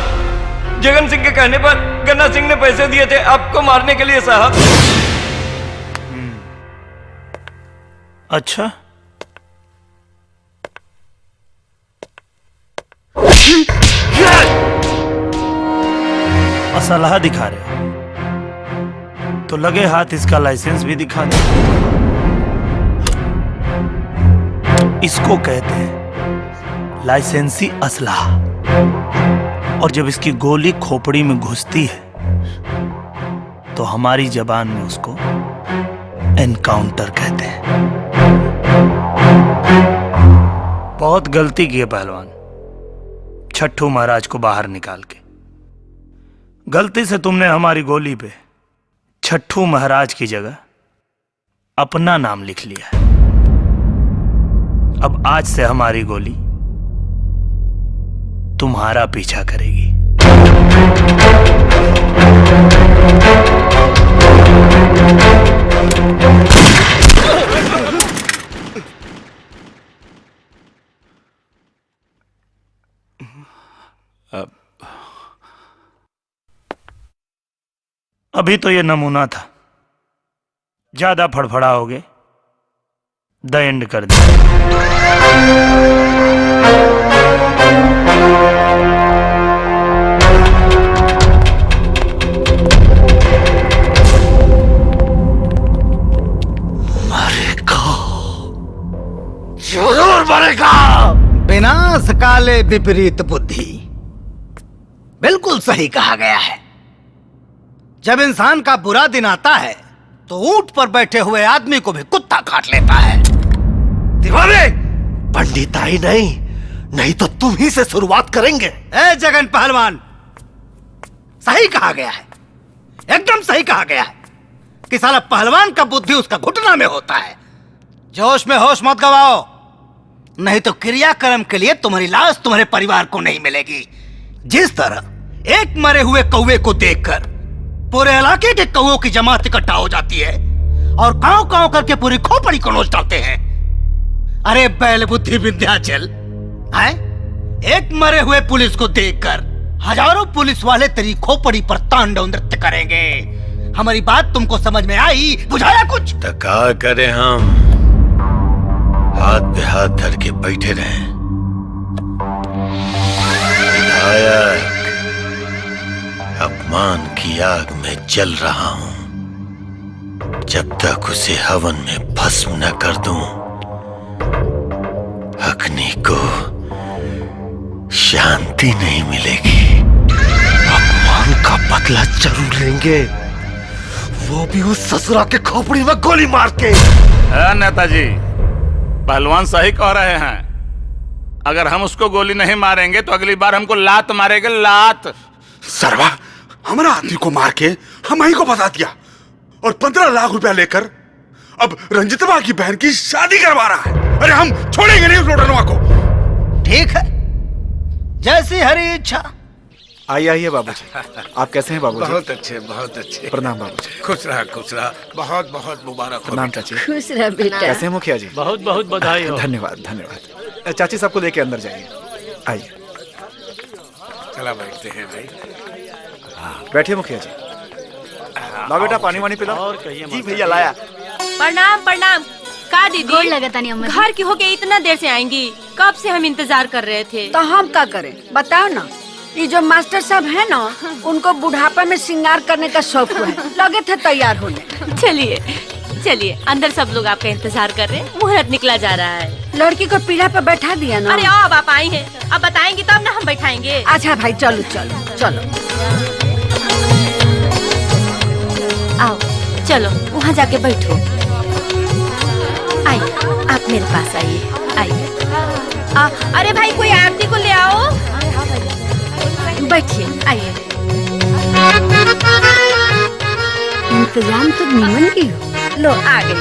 जगन सिंह के कहने पर गन्ना सिंह ने पैसे दिए थे आपको मारने के लिए साहब। अच्छा, असलहा दिखा रहे हो तो लगे हाथ इसका लाइसेंस भी दिखा दो। इसको कहते हैं लाइसेंसी असलहा। और जब इसकी गोली खोपड़ी में घुसती है तो हमारी जबान में उसको एनकाउंटर कहते हैं। बहुत गलती की है पहलवान, छट्टू महाराज को बाहर निकाल के। गलती से तुमने हमारी गोली पे छट्टू महाराज की जगह अपना नाम लिख लिया है। अब आज से हमारी गोली तुम्हारा पीछा करेगी। अभी तो ये नमूना था, ज्यादा फड़फड़ाओगे द एंड कर दे। जरूर मरेगा। विनाश काले विपरीत बुद्धि। बिल्कुल सही कहा गया है। जब इंसान का बुरा दिन आता है तो ऊंट पर बैठे हुए आदमी को भी कुत्ता काट लेता है। दीवाने, पंडिताई नहीं तो तुम ही से शुरुआत करेंगे। ए जगन पहलवान, सही कहा गया है, एकदम सही कहा गया है कि साला पहलवान का बुद्धि उसका घुटना में होता है। जोश में होश मत गवाओ, नहीं तो क्रियाक्रम के लिए तुम्हारी लाश तुम्हारे परिवार को नहीं मिलेगी। जिस तरह एक मरे हुए कौवे को देखकर पूरे इलाके के कौवों की जमात इकट्ठा हो जाती है और कांव कांव करके पूरी खोपड़ी को नोच डालते हैं। अरे बैल बुद्धि विंध्याचल, एक मरे हुए पुलिस को देखकर हजारों पुलिस वाले तेरी खोपड़ी पर तांडव नृत्य करेंगे। हमारी बात तुमको समझ में आई? बुझाया कुछ? तो क्या करें हम? हाथ पे हाथ धर के बैठे रहे। विधायक, अपमान की आग में जल रहा हूं। जब तक उसे हवन में भस्म न कर दूं, अग्नि को शांति नहीं मिलेगी। अपमान का बदला जरूर लेंगे, वो भी उस ससुरा के खोपड़ी में गोली मार के। नेताजी, पहलवान सही कह रहे हैं। अगर हम उसको गोली नहीं मारेंगे तो अगली बार हमको लात मारेंगे, लात। सरवा, हमारा आदमी को मार के हम ही को फंसा दिया और 15 लाख रुपया लेकर अब रंजितवा की बहन की शादी करवा रहा है। अरे हम छोड़ेंगे नहीं उस लोटनवा को। ठीक है, जैसी हरी इच्छा। आइए बाबूजी। आप कैसे हैं बाबूजी? बहुत अच्छे, बहुत अच्छे। प्रणाम बाबूजी। खुश रहा, खुश रहा। बहुत बहुत मुबारक हो। प्रणाम चाची। खुश रह बेटा। कैसे हैं मुखिया जी? बहुत बहुत बधाई हो। धन्यवाद धन्यवाद। चाची सबको लेके अंदर जाइए। आइए। चला बैठते हैं भाई। बैठिए मुखिया जी। ला बेटा, पानी वानी पिला। और कहिए जी भैया लाया। प्रणाम प्रणाम। का दीदी, गोड़ लगता नहीं अम्मा जी। घर की होके इतना देर से आएंगी? कब से हम इंतजार कर रहे थे। तो हम क्या करें बताओ ना। ये जो मास्टर साहब है ना, उनको बुढ़ापा में श्रृंगार करने का शौक हुआ है, लगे थे तैयार होने। चलिए चलिए, अंदर सब लोग आपका इंतजार कर रहे हैं। मुहूर्त निकला जा रहा है। लड़की को पीढ़ा पे बैठा दिया ना। अरे अब आप आई हैं, अब बताएंगी तब ना हम बैठाएंगे। अच्छा भाई, चलो चलो चलो। आओ चलो, वहाँ जाके बैठो। आइए, आप मेरे पास आइए। आइए। अरे भाई, कोई आरती को ले आओ। बैठिए, आइए। इंतजाम तो निमन की हो। लो आ गई।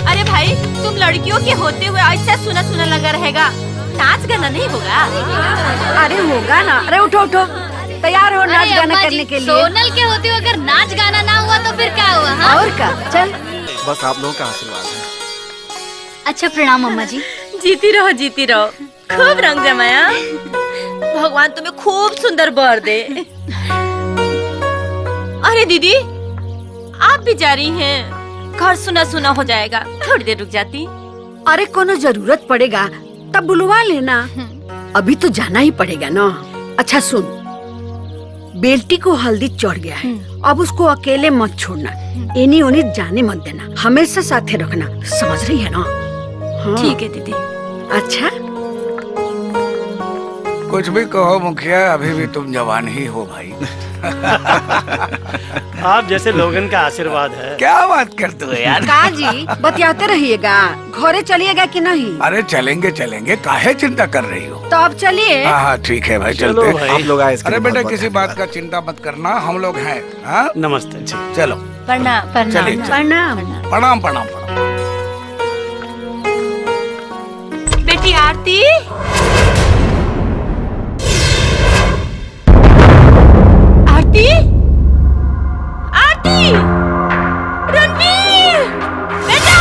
अरे भाई, तुम लड़कियों के होते हुए ऐसा सुना सुना लगा रहेगा। नाच गाना नहीं होगा? अरे होगा ना। अरे उठो उठो, तैयार हो नाच गाना करने के लिए। सोनल के होते हुए अगर नाच गाना ना हुआ तो फिर क्या हुआ? हाँ? और क्या, चल। बस आप लोगों का आशीर्वाद है। अच्छा, प्रणाम अम्मा जी। जीती रहो जीती रहो, खूब रंग जमाया। भगवान तुम्हें खूब सुंदर बर दे। अरे दीदी, आप भी जा रही हैं? घर सुना सुना हो जाएगा, थोड़ी देर रुक जाती। अरे कोनो जरूरत पड़ेगा तब बुलवा लेना, अभी तो जाना ही पड़ेगा ना। अच्छा सुन, बेल्टी को हल्दी चढ़ गया है, अब उसको अकेले मत छोड़ना, एनी ओनी जाने मत देना, हमेशा साथे रखना, समझ रही है ना? हाँ। ठीक है दीदी। अच्छा, कुछ भी कहो मुखिया, अभी भी तुम जवान ही हो भाई। आप जैसे लोगन का आशीर्वाद है। क्या बात करते हो यार? काजी बतियाते रहिएगा, घरे चलिएगा कि नहीं? अरे चलेंगे चलेंगे, काहे चिंता कर रही हो? तो अब चलिए। हाँ ठीक है भाई, चलो चलते भाई। आप लोग आए इसके अरे लिए बेटा, बहुत-बहुत किसी बात का चिंता मत करना, हम लोग हैं। हाँ, नमस्ते जी। चलो प्रणाम चलिए, प्रणाम। प्रणाम। प्रणाम प्रणाम प्रणाम। बेटी आरती, आरती, आरती, रणवीर, बेटा,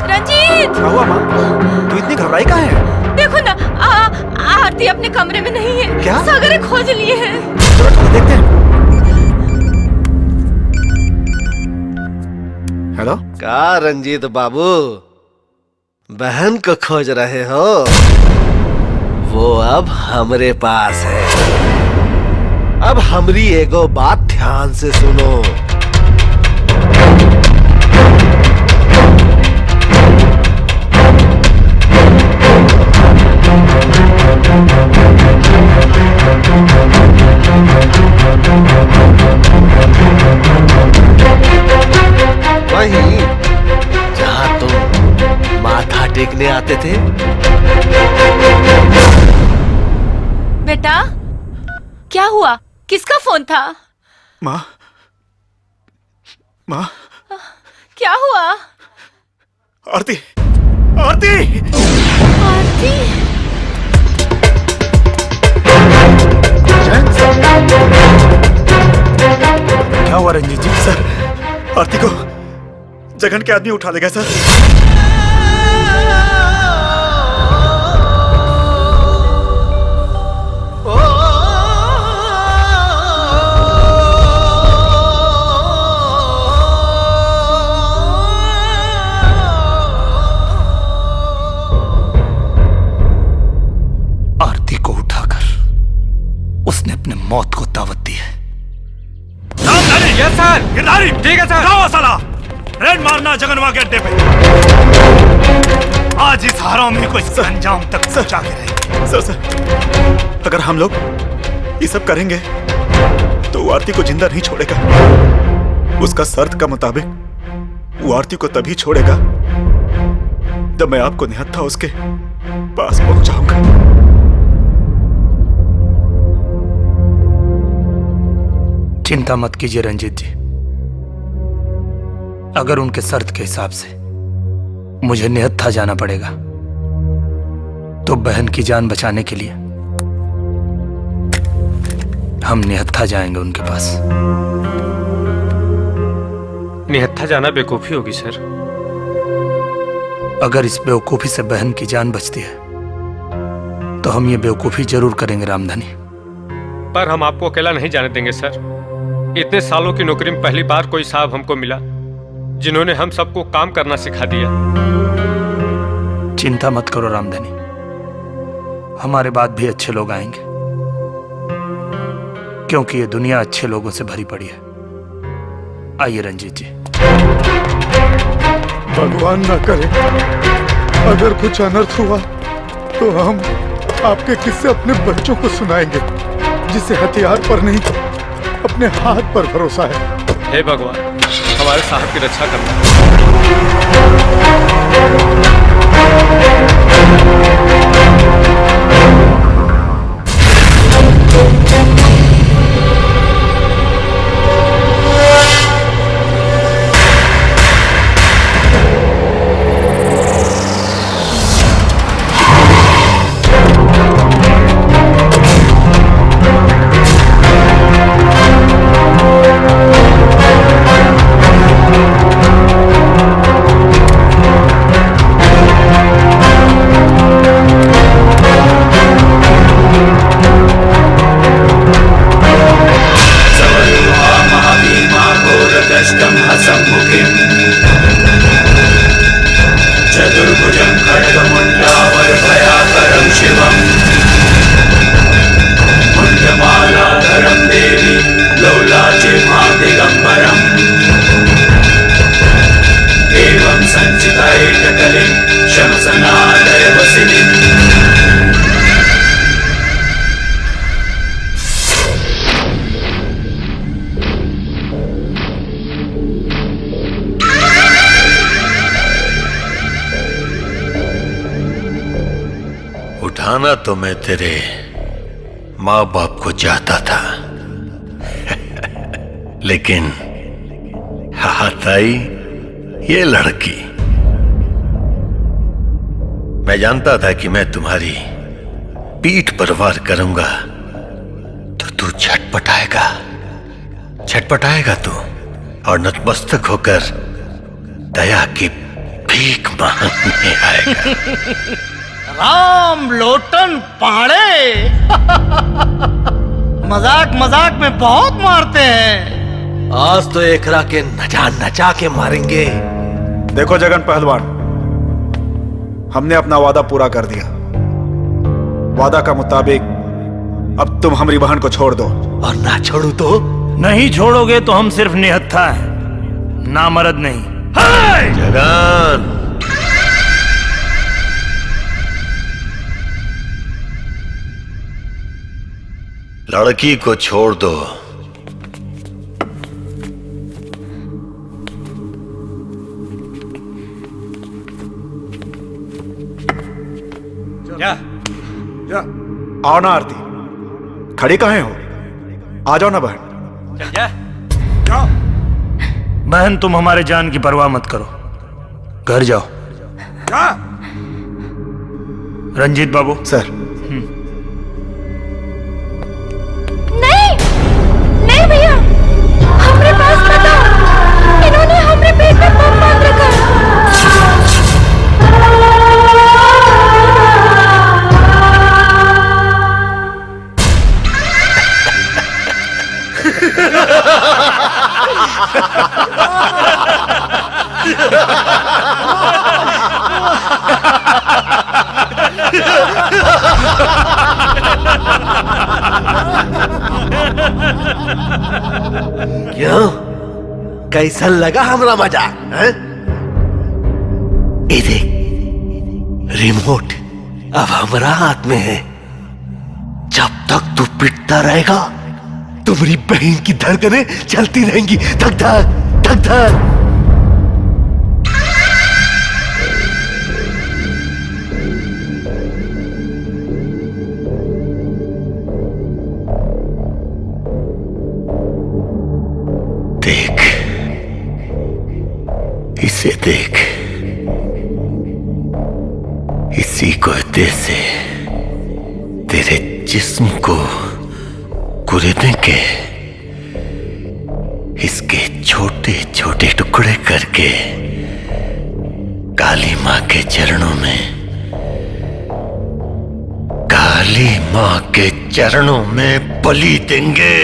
रंजीत। क्या हुआ माँ? तू इतनी घबराई कहाँ है? देखो ना, आरती अपने कमरे में नहीं है। क्या? सागरे खोज लिए हैं। चलो चलो देखते हैं। हेलो। का रंजीत बाबू, बहन को खोज रहे हो? वो अब हमरे पास है। अब हमरी एगो बात ध्यान से सुनो। चाहते थे? बेटा क्या हुआ? किसका फोन था? माँ, माँ, क्या हुआ? आरती, आरती, आरती, क्या हुआ रंजीत जी? सर, आरती को जगन के आदमी उठा ले गए सर। आरती को उठाकर उसने अपने मौत को दावत दी है। Yes sir. गिरधारी, ठीक है सर। जाओ साला, रेड मारना जगनवा के अड्डे पे। आज इस हरामी को इसके अंजाम तक पहुंचा के रहेंगे। सर, अगर हम लोग ये सब करेंगे तो वो आरती को जिंदा नहीं छोड़ेगा। उसका शर्त का मुताबिक वो आरती को तभी छोड़ेगा जब मैं आपको निहत्था उसके पास पहुंचाऊंगा। चिंता मत कीजिए रंजीत जी, अगर उनके शर्त के हिसाब से मुझे निहत्था जाना पड़ेगा तो बहन की जान बचाने के लिए हम निहत्था जाएंगे उनके पास। निहत्था जाना बेवकूफी होगी सर। अगर इस बेवकूफी से बहन की जान बचती है तो हम ये बेवकूफी जरूर करेंगे रामधनी। पर हम आपको अकेला नहीं जाने देंगे सर। इतने सालों की नौकरी में पहली बार कोई साहब हमको मिला जिन्होंने हम सबको काम करना सिखा दिया। चिंता मत करो रामधनी, हमारे बाद भी अच्छे लोग आएंगे, क्योंकि ये दुनिया अच्छे लोगों से भरी पड़ी है। आइए रंजीत जी। भगवान ना करे अगर कुछ अनर्थ हुआ तो हम आपके किस्से अपने बच्चों को सुनाएंगे, जिसे हथियार पर नहीं अपने हाथ पर भरोसा है। हे भगवान, हमारे साहब की रक्षा करना। उठाना तो मैं तेरे माँ बाप को चाहता था लेकिन हाथ आई ये लड़की। मैं जानता था कि मैं तुम्हारी पीठ पर वार करूंगा तो तू छटपटाएगा तू और नतमस्तक होकर दया की भीख मांगने आएगा। राम लोटन पहाड़े मजाक मजाक में बहुत मारते हैं। आज तो एकरा के नचा के मारेंगे। देखो जगन पहलवान, हमने अपना वादा पूरा कर दिया। वादा का मुताबिक अब तुम हमारी बहन को छोड़ दो। और ना छोड़ू तो? नहीं छोड़ोगे तो हम सिर्फ निहत्था हैं, नामर्द नहीं। जगन, लड़की को छोड़ दो। आओ ना आरती, खड़ी कहाँ हो? आ जाओ ना बहन। चल जा। बहन तुम हमारे जान की परवाह मत करो, घर जाओ। रंजीत बाबू। सर। नहीं नहीं भैया, हमरे पास मत आओ, इन्होंने हमरे पेट में बम बांध रखा है। क्यों, कैसा लगा हमारा मजाक? ये देख, रिमोट अब हमारा हाथ में है। जब तक तू पिटता रहेगा तुम्हारी बहन की धड़कनें चलती रहेंगी, धक धक धक धक। देख, इसे देख, इसी कोयते से तेरे जिस्म को कुरेदने के, इसके छोटे छोटे टुकड़े करके काली माँ के चरणों में, काली माँ के चरणों में बलि देंगे।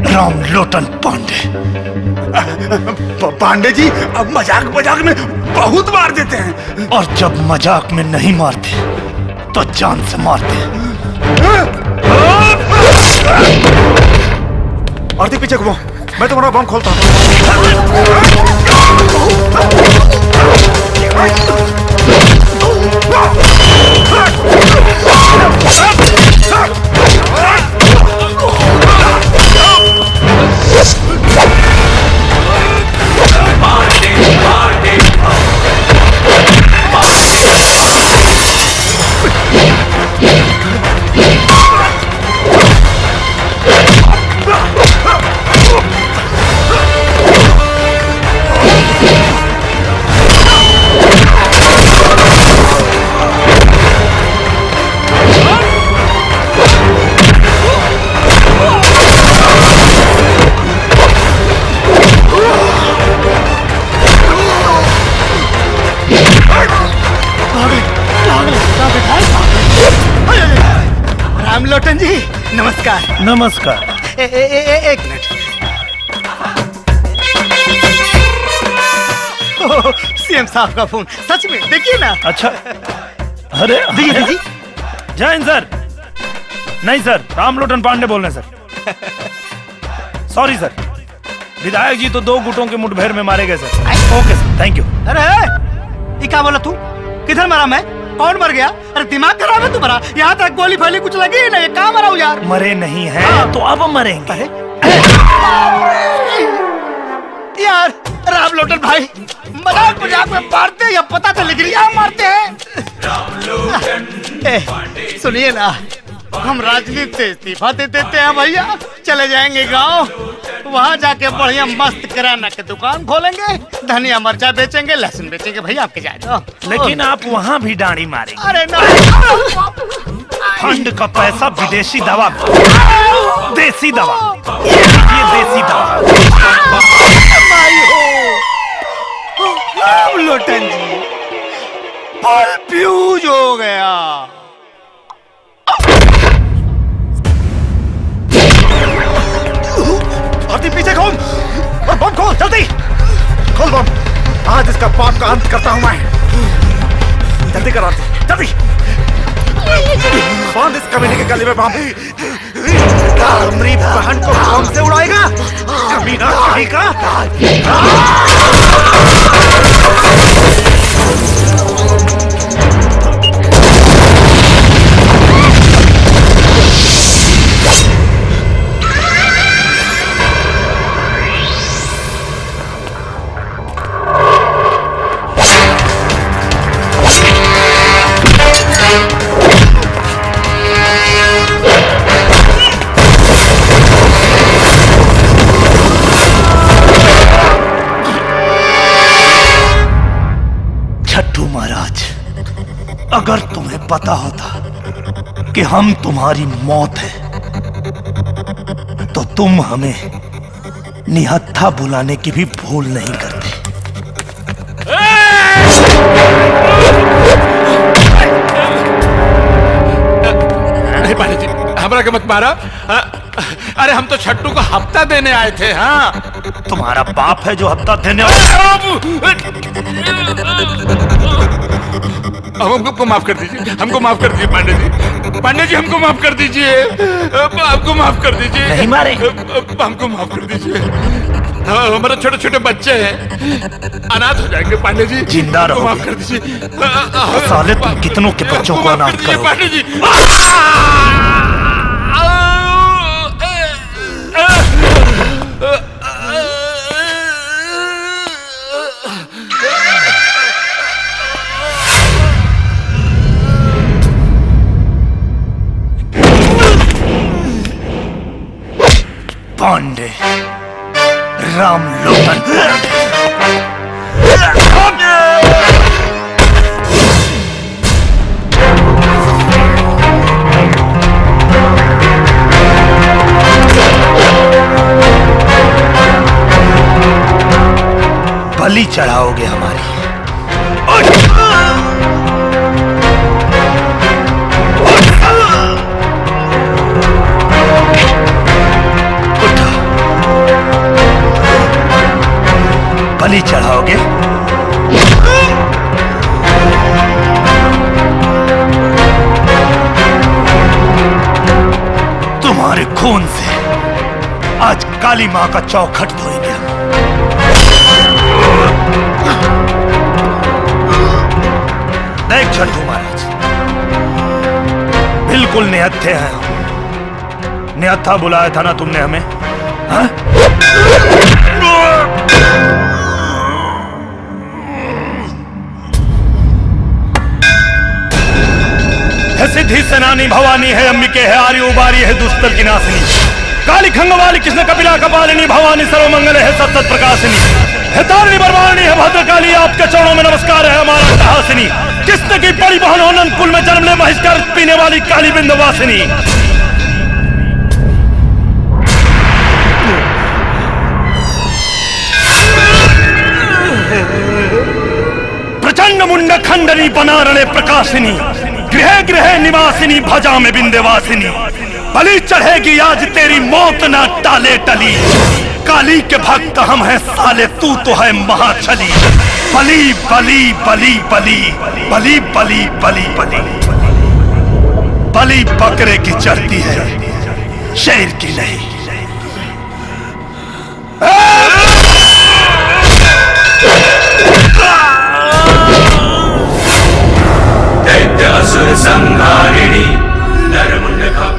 रामलोटन पांडे। पांडे जी, अब मजाक मजाक में बहुत मार देते हैं। और जब मजाक में नहीं मारते तो जान से मारते। आरती पीछे घूमो, मैं तुम्हारा बम खोलता हूँ। रामलोटन जी नमस्कार। नमस्कार। एक मिनट। सीएम साहब का फोन, सच में देखिए ना। अच्छा, अरे दीजिए। जय हिंद सर। नहीं सर, रामलोटन पांडे बोल रहे हैं सर। सॉरी सर, विधायक जी तो 2 गुटों के मुठभेड़ में मारे गए sir. Okay sir, thank you. अरे ये क्या बोला तू? किधर मरा मैं? कौन मर गया? अरे दिमाग खराब है तुम्हारा? यहाँ तक गोली फाली कुछ लगी ही नहीं, कहाँ मरा हूँ यार? मरे नहीं है तो अब मरेंगे। यार रामलोटन भाई मजाक मजाक में मारते हैं या पता तो लग रही मारते हैं। सुनिए ना, हम राजनीति से इस्तीफा दे देते हैं भैया, चले जाएंगे गांव, वहाँ जाके बढ़िया मस्त किराना की दुकान खोलेंगे, धनिया मिर्चा बेचेंगे, लहसुन बेचेंगे भैया, आपके जाए। लेकिन आप वहाँ भी डांडी मारेंगे। अरे ना, फंड का पैसा विदेशी दवा, देसी दवा, ये लीजिए देसी दवा। रामलोटन जी बल फ्यूज हो गया। आरती पीछे खोल और बम खोल, जल्दी खोल बम। आज इसका पाप का अंत करता हूं मैं। जल्दी कर आरती, जल्दी बांध इस कमीने के गले में बम। हमारी बहन को बम से उड़ाएगा कमीना कहीं का। अगर तुम्हें पता होता कि हम तुम्हारी मौत है तो तुम हमें निहत्था बुलाने की भी भूल नहीं करते। नहीं पांडे जी, हमारा क्या मत मारा। अरे हम तो छट्टू को हफ्ता देने आए थे। हाँ, तुम्हारा बाप है जो हफ्ता देने हमको माफ कर दीजिए, हमको माफ कर दीजिए पांडे जी। पांडे जी हमको माफ कर दीजिए, हमको माफ कर दीजिए। नहीं मारे, हमको माफ कर दीजिए। हमारे छोटे छोटे बच्चे हैं, अनाथ हो जाएंगे पांडे जी। जिंदा रहो, माफ कर दीजिए। साले तुम कितनों के बच्चों को अनाथ करो पांडे जी। पांडे रामलोटन बलि चढ़ाओगे हमारी। बलि चढ़ाओगे? तुम्हारे खून से आज काली मां का चौखट धोएंगे हम। देख छट्टू महाराज, बिल्कुल निहत्थे हैं हम। निहत्था बुलाया था ना तुमने हमें? हाँ? है सिद्धि सेनानी भवानी है अंबिके है आर्य उबारी है दुष्तर की नासिनी काली खंगवाली कृष्ण कपिला कपालिनी भवानी सर्वमंगल है सत सत प्रकाशिनी है तारिणी बरवानी है भद्रकाली आपके चरणों में नमस्कार है हमारा हासिनी कृष्ण की बड़ी बहन हो नंदकुल में जन्म ले महिष्कार पीने वाली काली बिंदवासिनी। प्रचंड मुंड खंडनी बनारणे प्रकाशिनी गृह गृह निवासिनी भजा में बिंदेवासिनी बलि चढ़ेगी आज तेरी मौत ना टाले टली काली के भक्त हम हैं साले, तू तो है महाछली। बली बली बली बली बली बली बली बली बली बकरे की चढ़ती है, शेर की नहीं। संहारिणी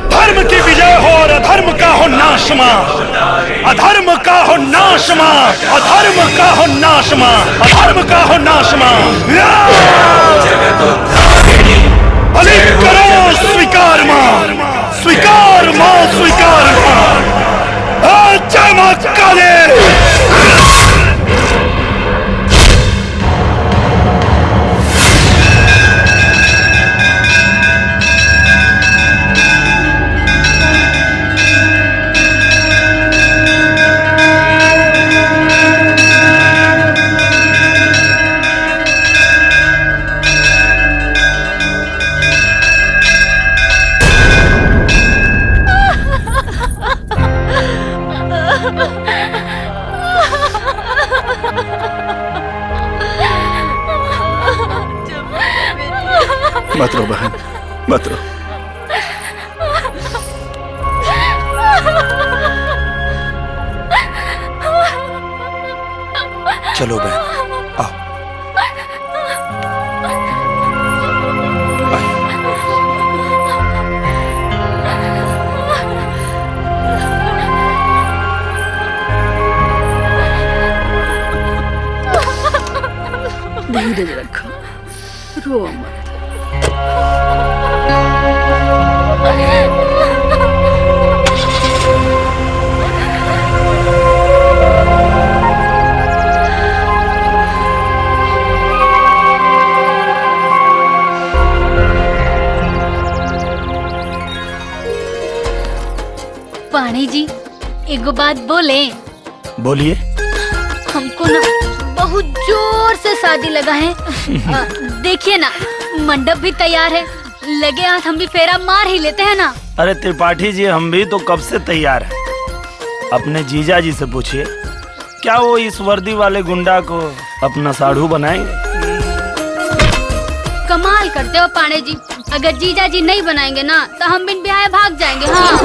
धर्म की विजय हो और अधर्म का हो नाशमा, अधर्म का हो नाशमा, अधर्म का हो नाशमा, अधर्म का हो नाशमा। बलि करो स्वीकार मां, स्वीकार मां, स्वीकार मां। जय मां काली। मत रो बहन, मत रो। चलो बहन, आओ। धीरज रखो, रो मत। पानी जी एगो बात बोले। बोलिए। हमको ना बहुत जोर से शादी लगा है। देखिए ना मंडप भी तैयार है, लगे हाथ हम भी फेरा मार ही लेते हैं ना। अरे त्रिपाठी जी, हम भी तो कब से तैयार हैं। अपने जीजा जी से पूछिए, क्या वो इस वर्दी वाले गुंडा को अपना साढ़ू बनाएंगे? कमाल करते हो पांडे जी, अगर जीजा जी नहीं बनाएंगे ना तो हम बिन ब्याह भाग जाएंगे। हाँ।